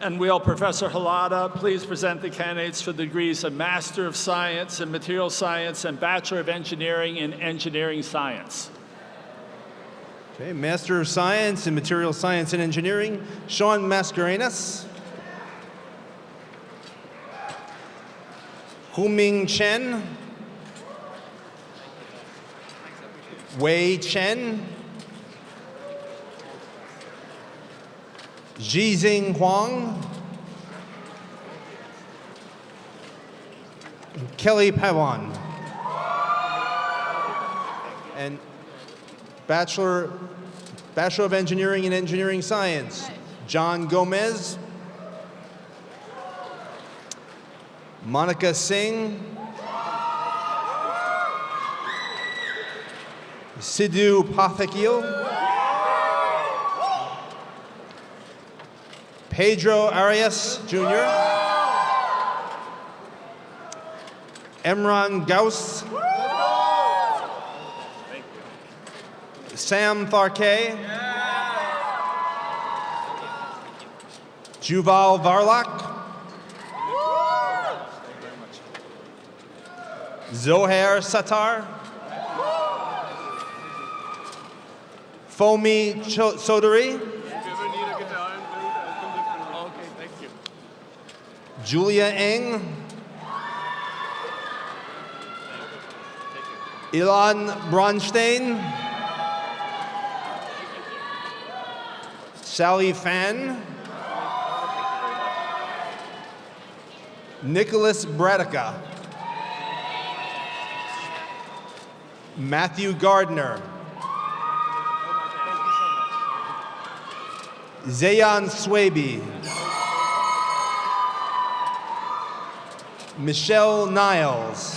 and will Professor Halada please present the candidates for the degrees of Master of Science in Material Science and Bachelor of Engineering in Engineering Science. Okay, Master of Science in Material Science and Engineering, Sean Mascarenas. Huming Chen. Wei Chen. Jizing Huang. Kelly Pawan. And Bachelor of Engineering in Engineering Science, John Gomez. Monica Singh. Sidhu Pathakil. Pedro Arias Jr. Emran Gauss. Sam Tharkay. Juval Varlak. Zohair Sattar. Fomi Sodari. Julia Eng. Ilan Bronstein. Sally Fan. Nicholas Bradica. Matthew Gardner. Zayan Swaby. Michelle Niles.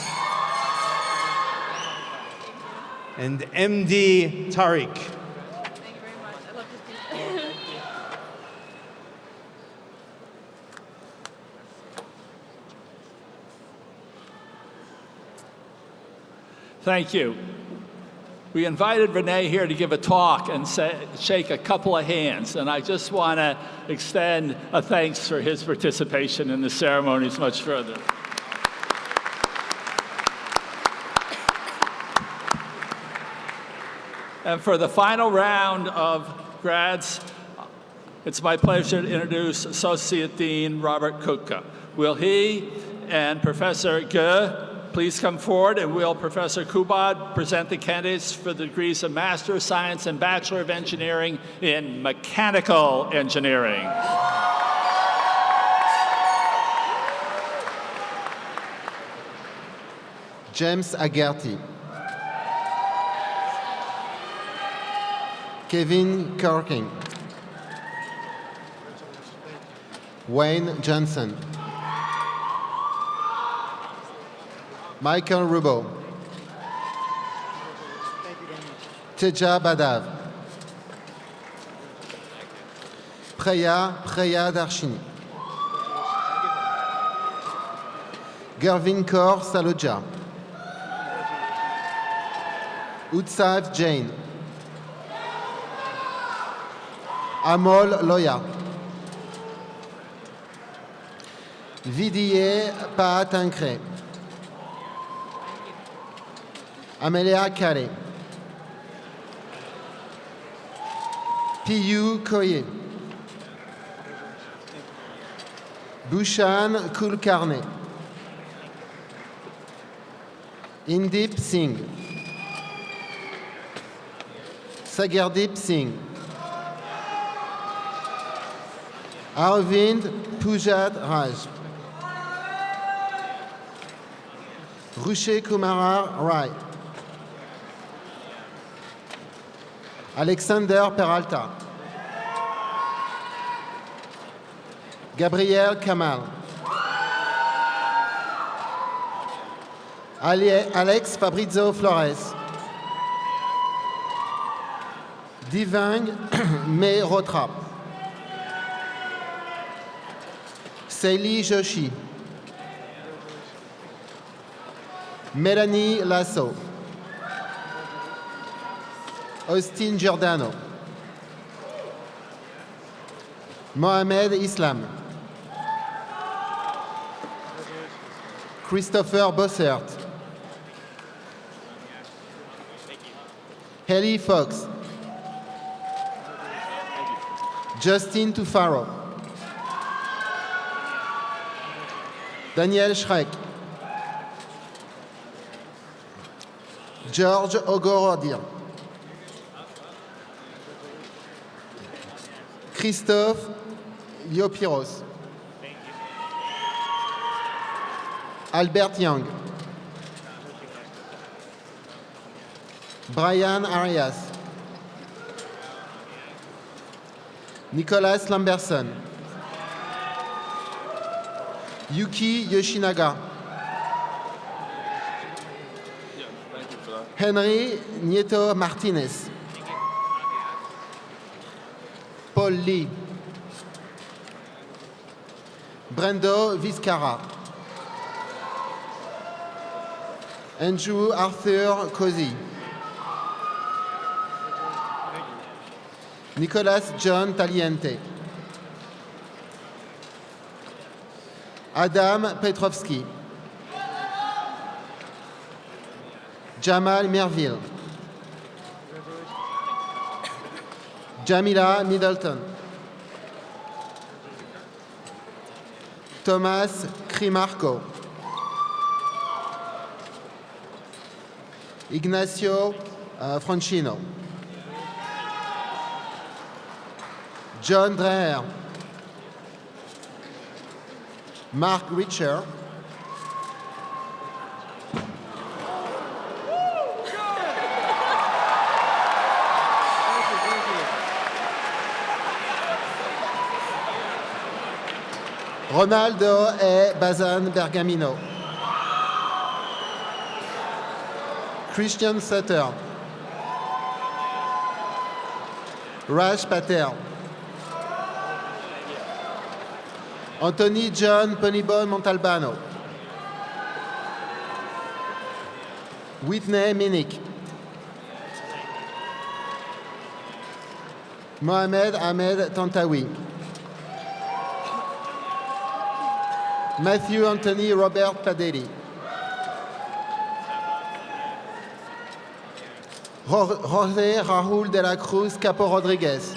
And MD Tariq. Thank you very much. I love this piece. Thank you. We invited Renee here to give a talk and shake a couple of hands, and I just want to extend a thanks for his participation in the ceremonies much further. And for the final round of grads, it's my pleasure to introduce Associate Dean Robert Kutka. Will he and Professor Ge please come forward, and will Professor Kubad present the candidates for the degrees of Master of Science and Bachelor of Engineering in Mechanical Engineering. James Agerty. Kevin Corking. Wayne Johnson. Michael Rubo. Teja Badav. Preya Darshini. Gervin Kaur Saloja. Utsav Jain. Amol Loya. Vidier Paatankre. Amelia Kale. Piyu Koye. Bhushan Kulkarni. Indip Singh. Sagardip Singh. Arvind Pujat Raj. Rushe Kumara Rai. Alexander Peralta. Gabriel Kamal. Alex Fabrizio Flores. Divang Merotra. Seili Joshi. Mélanie Lasso. Austin Giordano. Mohamed Islam. Christopher Bossert. Haley Fox. Justin Tufaro. Daniel Schreck. George Ogorodir. Christophe Liopiros. Albert Young. Brian Arias. Nicolas Lamberson. Yuki Yoshinaga. Henry Nieto Martinez. Paul Lee. Brendo Vizcara. Andrew Arthur Cozy. Nicolas John Taliente. Adam Petrovski. Jamal Merville. Jamila Middleton. Thomas Crimarco. Ignacio Francino. John Dreher. Mark Richer. Ronaldo e Bazan Bergamino. Christian Sutter. Raj Patel. Anthony John Ponybon Montalbano. Whitney Minnick. Mohamed Ahmed Tantawi. Matthew Anthony Robert Padelli. José Raúl de la Cruz Capo Rodriguez.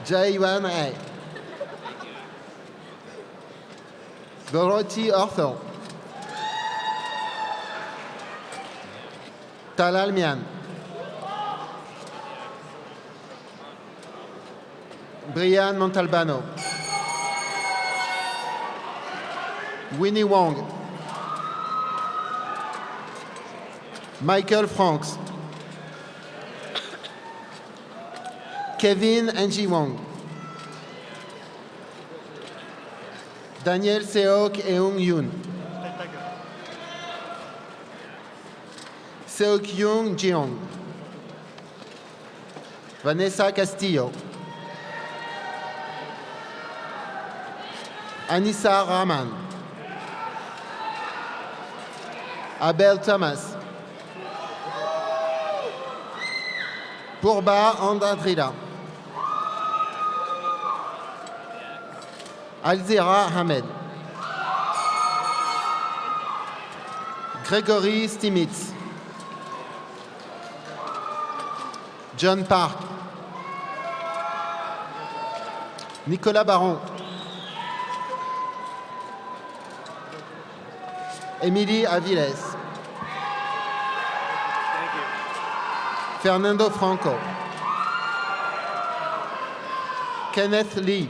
Jaiwan A. Dorothy Orthel. Talal Mian. Brian Montalbano. Winnie Wong. Michael Franks. Kevin Angie Wong. Daniel Seok Eung Yoon. Seok Young Jeong. Vanessa Castillo. Anissa Rahman, Abel Thomas, Purba Andadrila, Alzira Hamed, Gregory Stimitz, John Park, Nicolas Baron, Émilie Aviles, Fernando Franco, Kenneth Lee,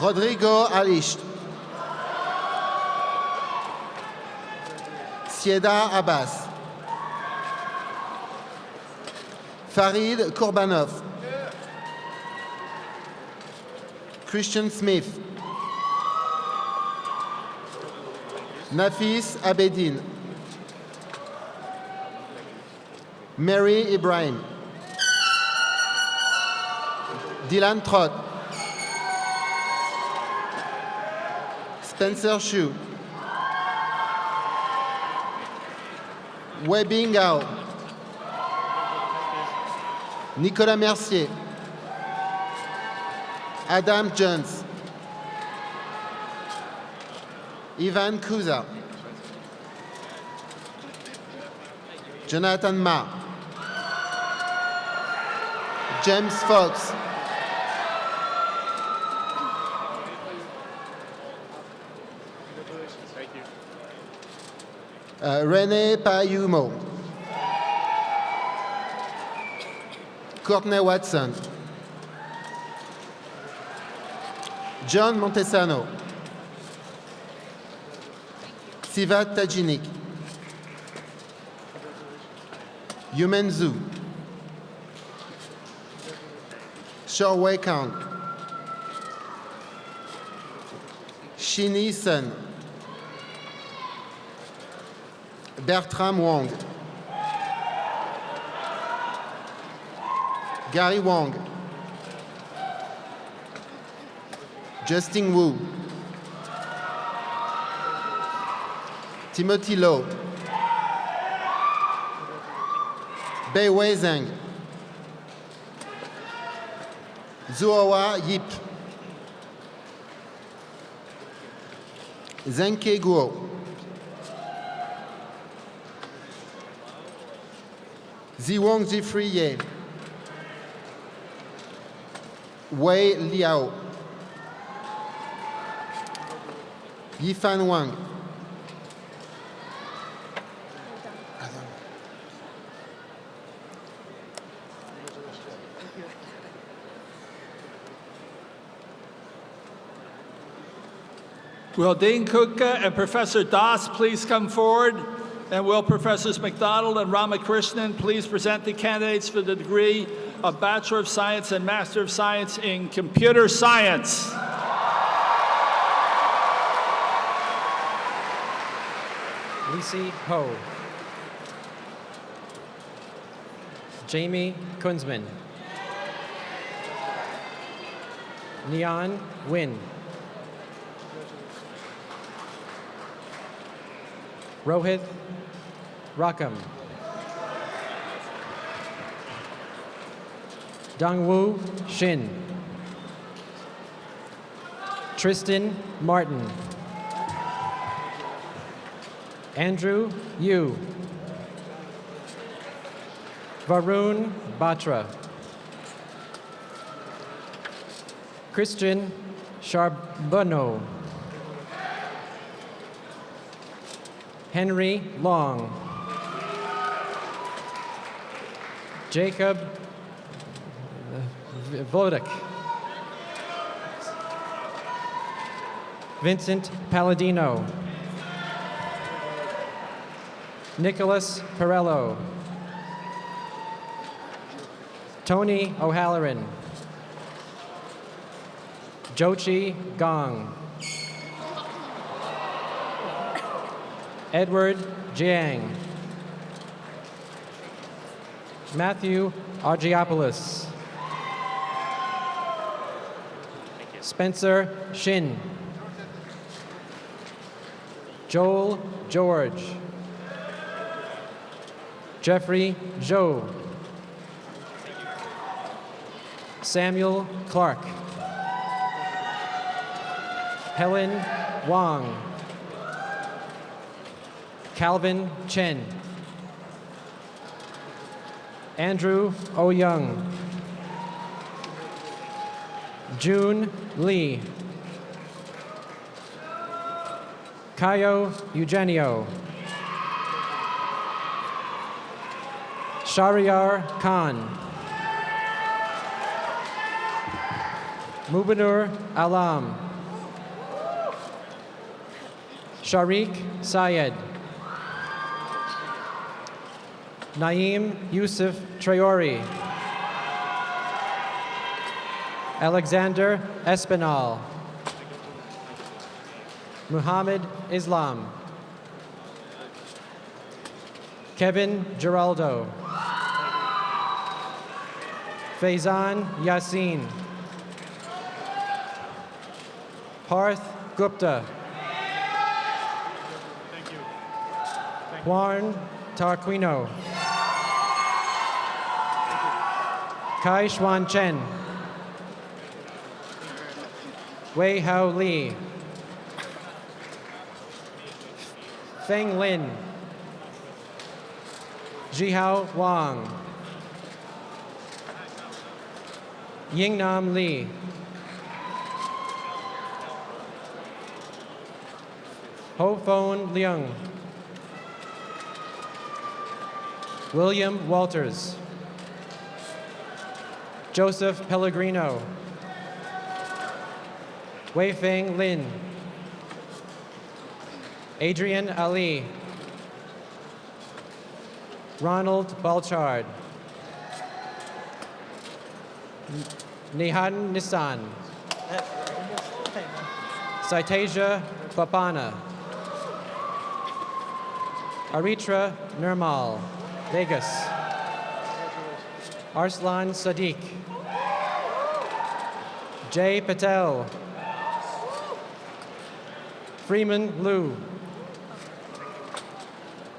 Rodrigo Alish, Sieda Abbas, Farid Kurbanov, Christian Smith, Nafis Abedin, Mary Ibrahim, Dylan Trott, Spencer Shu, Wei Bingao, Nicolas Mercier, Adam Jones, Ivan Kuza, Jonathan Ma, James Fox, René Payumo, Courtney Watson, John Montesano, Sivat Tajinik, Yumen Zhu, Shorway Kang, Shini Sun, Bertram Wong, Gary Wong, Justin Wu, Timothy Lowe, Bei Wei Zhang, Zuowa Yip, Zenke Guo, Ziwong Jeffrey Ye, Wei Liao, Yifan Wang, Will Dean Kuka and Professor Das please come forward? And will Professors McDonald and Ramakrishnan please present the candidates for the degree of Bachelor of Science and Master of Science in Computer Science? Lisi Ho, Jamie Kunzman, Neon Win, Rohit Rakam, Dongwoo Shin, Tristan Martin, Andrew Yu, Varun Batra, Christian Charbonneau, Henry Long, Jacob Vodic, Vincent Palladino, Nicholas Perello, Tony O'Halloran, Jochi Gong, Edward Jiang, Matthew Argiopoulos, Spencer Shin. Joel George. Jeffrey Zhou. Samuel Clark. Helen Wang. Calvin Chen. Andrew O. Young. June Lee. Kayo Eugenio. Shahryar Khan. Mubinur Alam. Sharik Syed. Naeem Yusuf Traore. Alexander Espinal. Muhammad Islam. Kevin Geraldo. Faizan Yassin. Parth Gupta. Juan Tarquino. Kai Xuan Chen. Wei Hao Li. Feng Lin. Jihao Wang. Yingnam Li. Ho Phon Leung. William Walters. Joseph Pellegrino. Weifeng Lin. Adrian Ali. Ronald Balchard. Nihan Nissan. Saitasia Papana. Aritra Nirmal. Vegas. Arslan Sadiq. Jay Patel. Freeman Liu.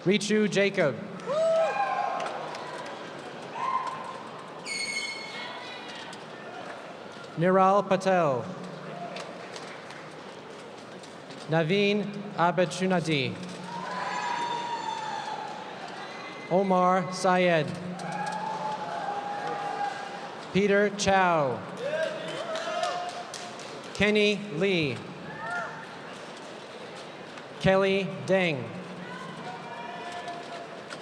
Richu Jacob. Niral Patel. Naveen Abachunadi. Omar Syed. Peter Chow. Kenny Lee. Kelly Deng.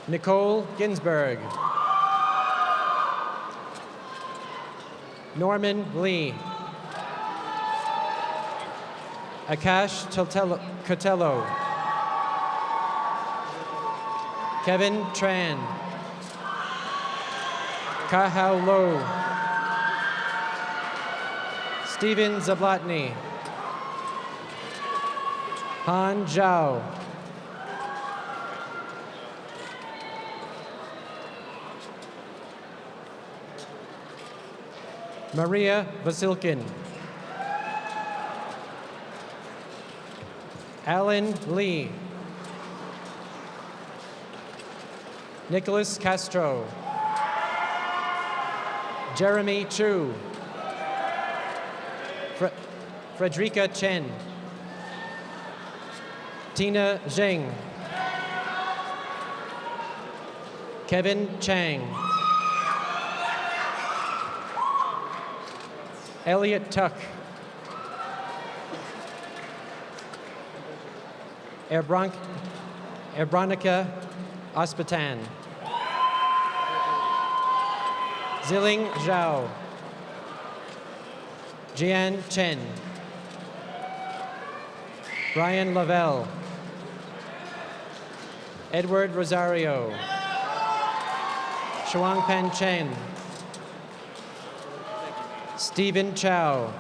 Nicole Ginsberg. Norman Lee. Akash Cotello. Kevin Tran. Kahao Lo. Stephen Zablotny. Han Zhao. Maria Vasilkin. Alan Lee. Nicholas Castro. Jeremy Chu. Frederica Chen. Tina Zheng. Kevin Chang. Elliot Tuck. Ebronica Ospitan. Ziling Zhao. Jian Chen. Brian Lavelle. Edward Rosario. Shuangpan Chen. Stephen Chow.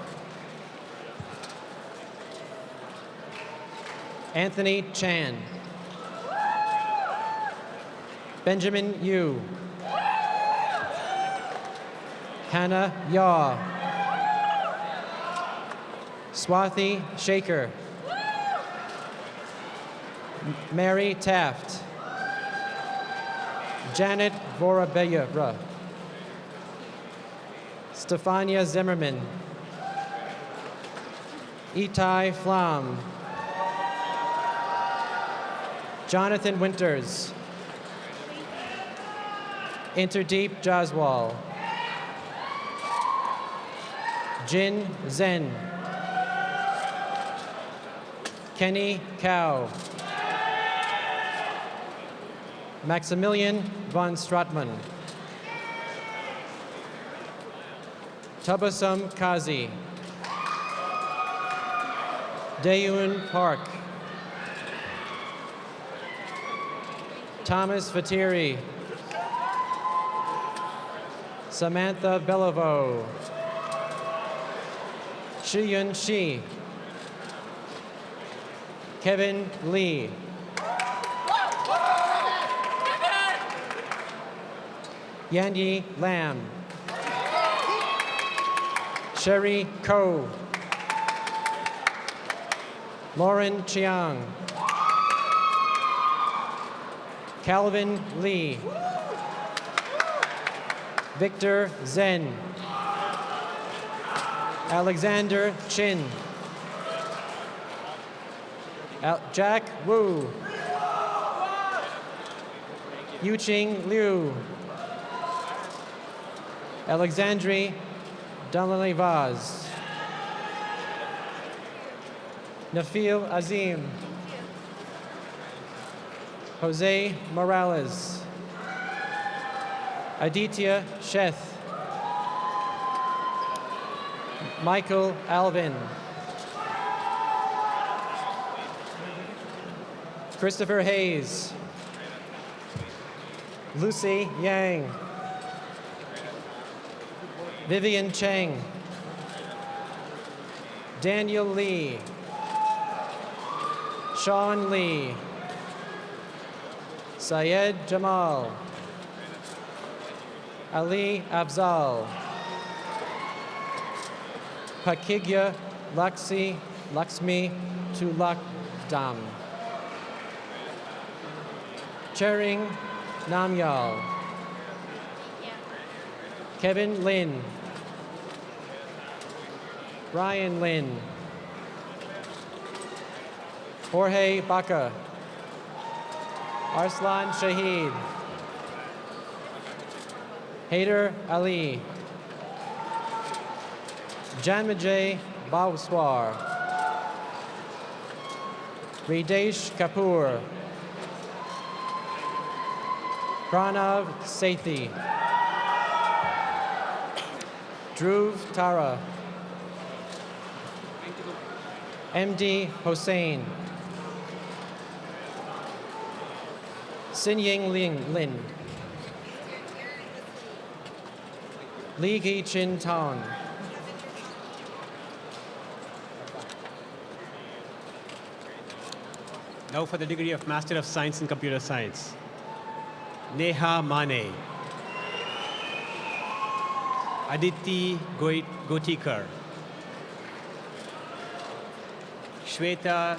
Anthony Chan. Benjamin Yu. Hannah Yaw. Swathi Shaker. Mary Taft. Janet Vorabeyra. Stefania Zimmerman. Itai Flam. Jonathan Winters. Interdeep Jaswal. Jin Zen. Kenny Cow. Maximilian von Stratman. Tabassum Kazi. Dayun Park. Thomas Fatiri. Samantha Beliveau. Shiyun Shi. Kevin Lee. Yanyi Lam. Sherry Ko. Lauren Chiang. Calvin Lee. Victor Zen. Alexander Chin. Jack Wu. Yuching Liu. Alexandri Dalalevaz. Nafil Azim. Jose Morales. Aditya Sheth. Michael Alvin. Christopher Hayes. Lucy Yang. Vivian Cheng. Daniel Lee. Sean Lee. Syed Jamal. Ali Afzal. Pakigya Laxmi Tulakdam. Chering Namyal. Kevin Lin. Ryan Lin. Jorge Baca. Arslan Shahid. Haider Ali. Janmajay Bawswar. Ridesh Kapoor. Pranav Sethi. Dhruv Tara. MD Hossein. Sinying Lin. Li Gi Chin Tong. Now for the degree of Master of Science in Computer Science. Neha Mane. Aditi Gotikar. Shweta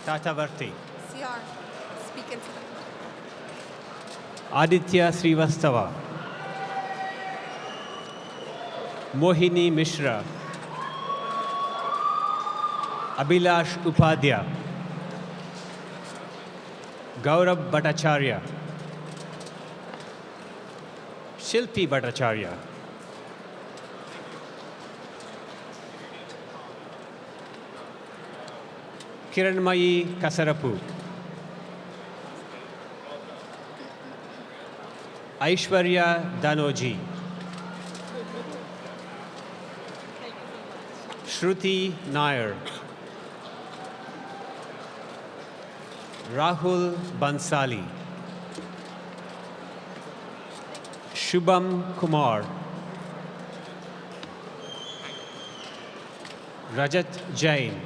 Tatavarti. CR, speak into the Aditya Srivastava. Mohini Mishra. Abhilash Upadhyay. Gaurav Bhattacharya. Shilpi Bhattacharya. Kiranmayi Kasarapu. Aishwarya Danoji. Shruti Nair. Rahul Bansali. Shubham Kumar. Rajat Jain.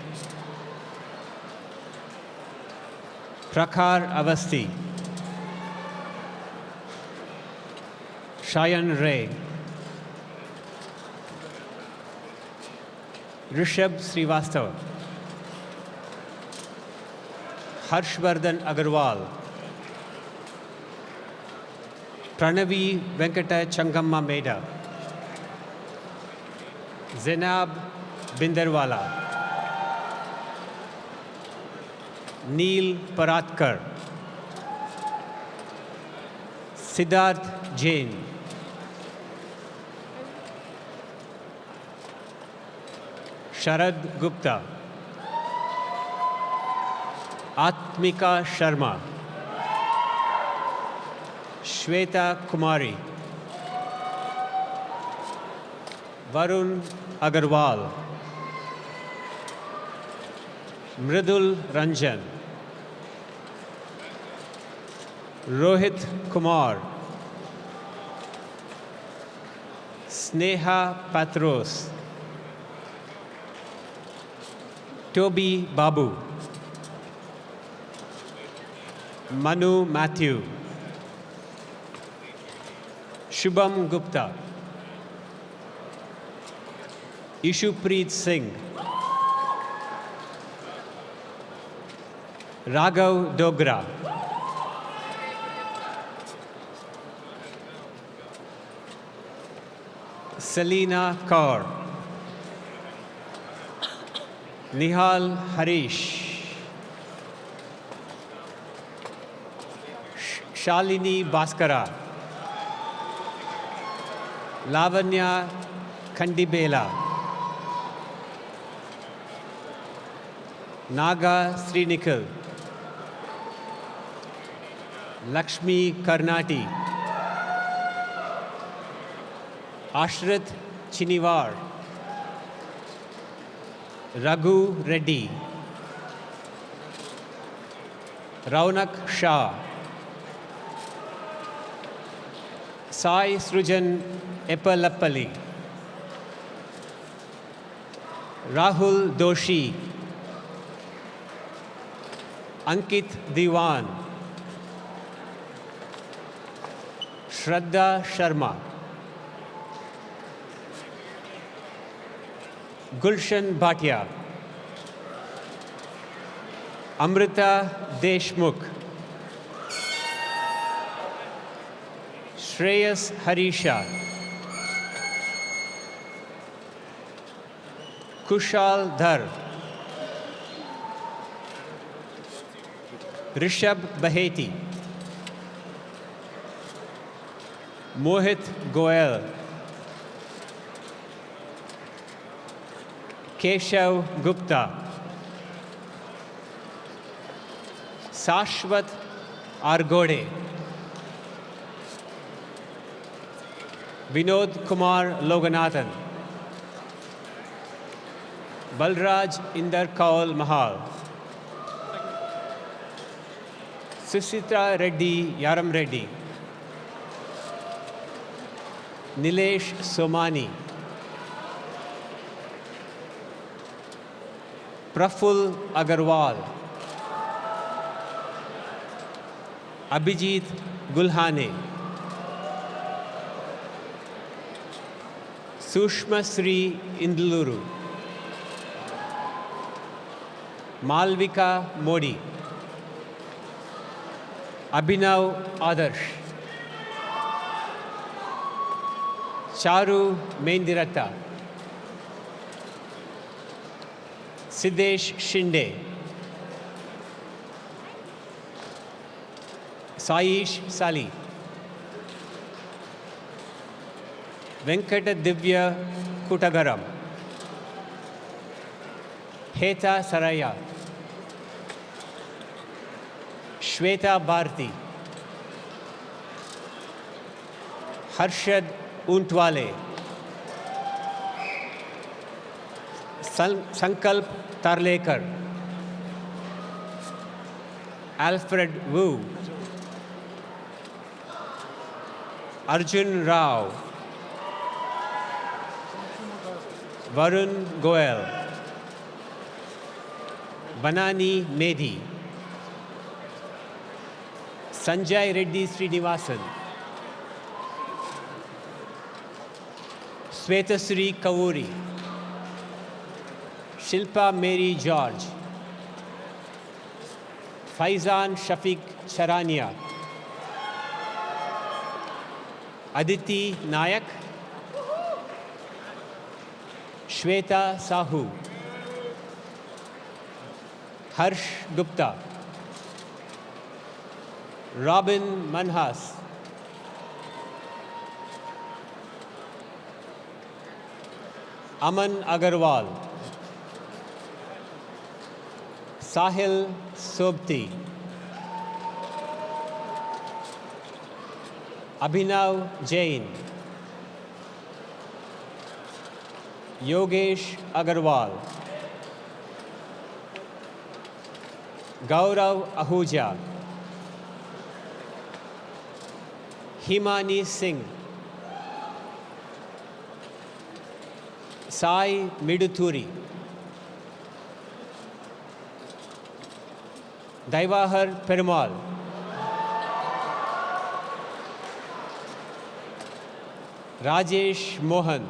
Prakhar Avasti. Shayan Ray. Rishabh Srivastava, Harshvardhan Agarwal, Pranavi Venkata Changamma Meda, Zainab Binderwala, Neil Paratkar, Siddharth Jain, Sharad Gupta, Atmika Sharma, Shweta Kumari, Varun Agarwal, Mridul Ranjan, Rohit Kumar, Sneha Patros, Toby Babu, Manu Matthew, Shubham Gupta, Ishupreet Singh, Raghav Dogra, Selina Kaur, Nihal Harish, Shalini Bhaskara, Lavanya Khandibela, Naga Srinikal, Lakshmi Karnati, Ashrit Chinivar, Raghu Reddy, Raunak Shah, Sai Srujan Epalappali, Rahul Doshi, Ankit Diwan, Shraddha Sharma, Gulshan Bhatia, Amrita Deshmukh, Shreyas Harisha, Kushal Dhar, Rishabh Baheti, Mohit Goel, Keshav Gupta, Sashwat Argode, Vinod Kumar Loganathan, Balraj Inder Kaul Mahal, Susita Reddy Yaram Reddy, Nilesh Somani, Praful Agarwal, Abhijit Gulhane, Sushma Sri Indluru, Malvika Modi, Abhinav Adarsh, Charu Mendiratta, Siddesh Shinde, Saish Sali, Venkata Divya Kutagaram, Heta Saraya, Shweta Bharti, Harshad Untwale, Sankalp Tarlekar, Alfred Wu, Arjun Rao, Varun Goel, Banani Medhi, Sanjay Reddy Srinivasan, Svetasri Kavuri, Shilpa Mary George, Faizan Shafiq Charania, Aditi Nayak, Shweta Sahu, Harsh Gupta, Robin Manhas, Aman Agarwal, Sahil Sobti, Abhinav Jain, Yogesh Agarwal, Gaurav Ahuja, Himani Singh, Sai Miduturi, Daivahar Perumal, Rajesh Mohan,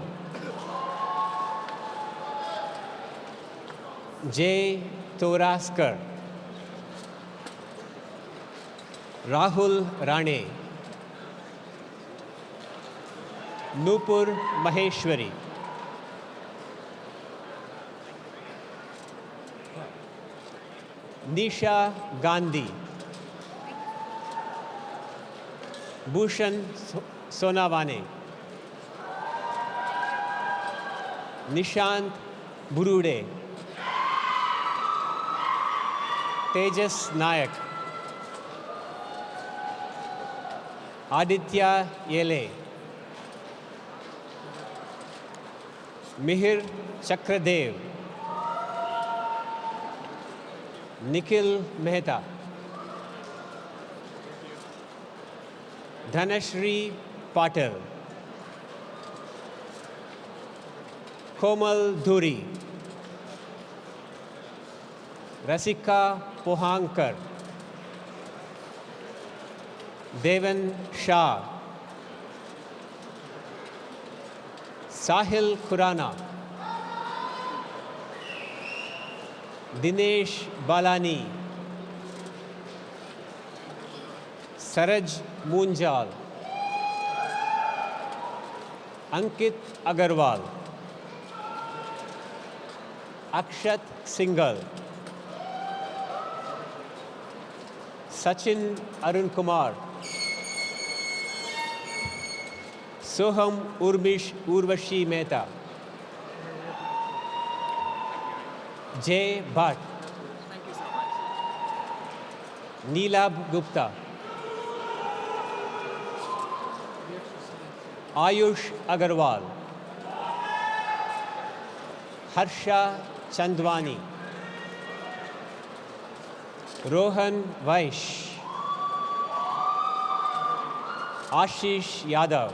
Jay Toraskar, Rahul Rane, Nupur Maheshwari, Nisha Gandhi, Bhushan Sonavane, Nishant Burude, Tejas Nayak, Aditya Yele, Mihir Chakradev, Nikhil Mehta, Dhanashri Patel, Komal Dhuri, Rasika Pohankar, Devan Shah, Sahil Khurana, Dinesh Balani, Saraj Munjal, Ankit Agarwal, Akshat Singhal, Sachin Arun Kumar, Soham Urvashi Mehta, Jay Bhatt, Neelab Gupta, Ayush Agarwal, Harsha Chandwani, Rohan Vaish, Ashish Yadav,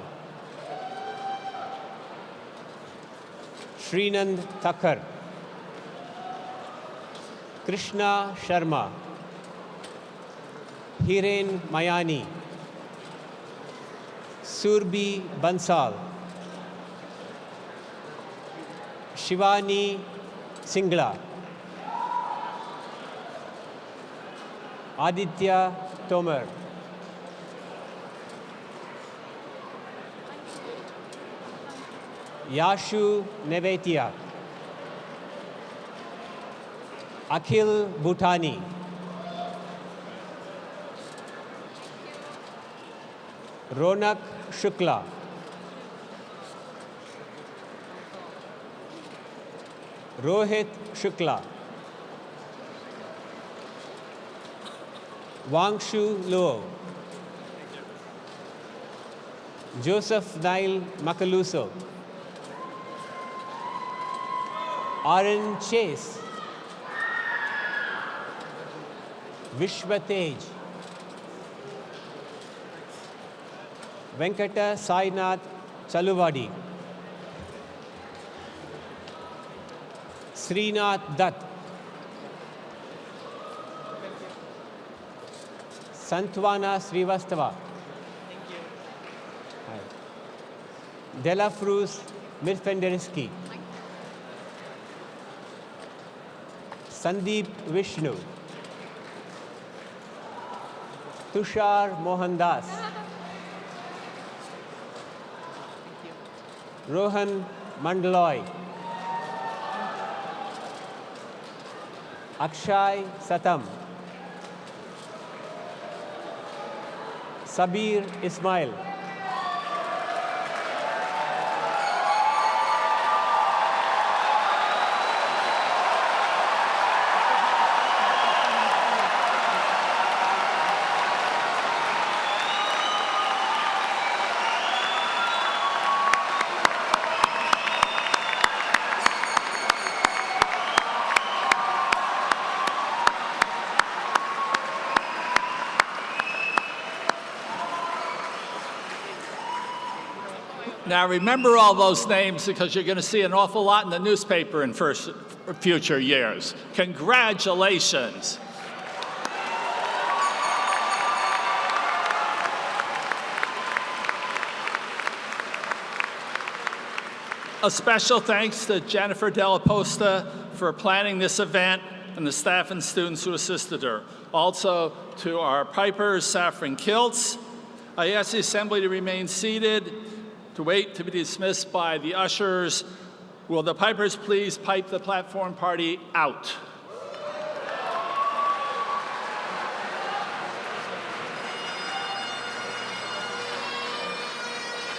Srinand Thakkar, Krishna Sharma, Hiren Mayani, Surbi Bansal, Shivani Singla, Aditya Tomar, Yashu Nevetia, Akhil Bhutani, Ronak Shukla, Rohit Shukla, Wangshu Luo, Joseph Nail Makaluso, Aaron Chase, Vishwatej, Venkata Sainath Chaluvadi, Srinath Dutt, Santwana Srivastava, Delafruz Mirfenderiski, Sandeep Vishnu. Tushar Mohandas. Rohan Mandaloy. Akshay Satam. Sabir Ismail. Now remember all those names because you're going to see an awful lot in the newspaper in future years. Congratulations. A special thanks to Jennifer Della Posta for planning this event and the staff and students who assisted her. Also to our pipers, Saffron Kilts. I ask the assembly to remain seated, to wait to be dismissed by the ushers. Will the pipers please pipe the platform party out?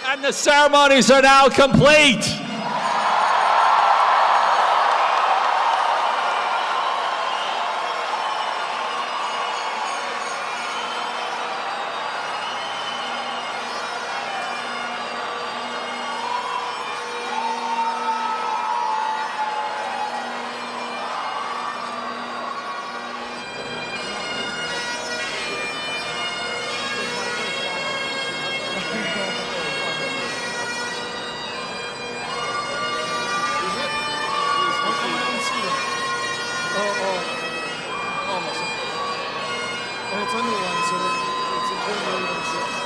And the ceremonies are now complete. And it's under one, so it's a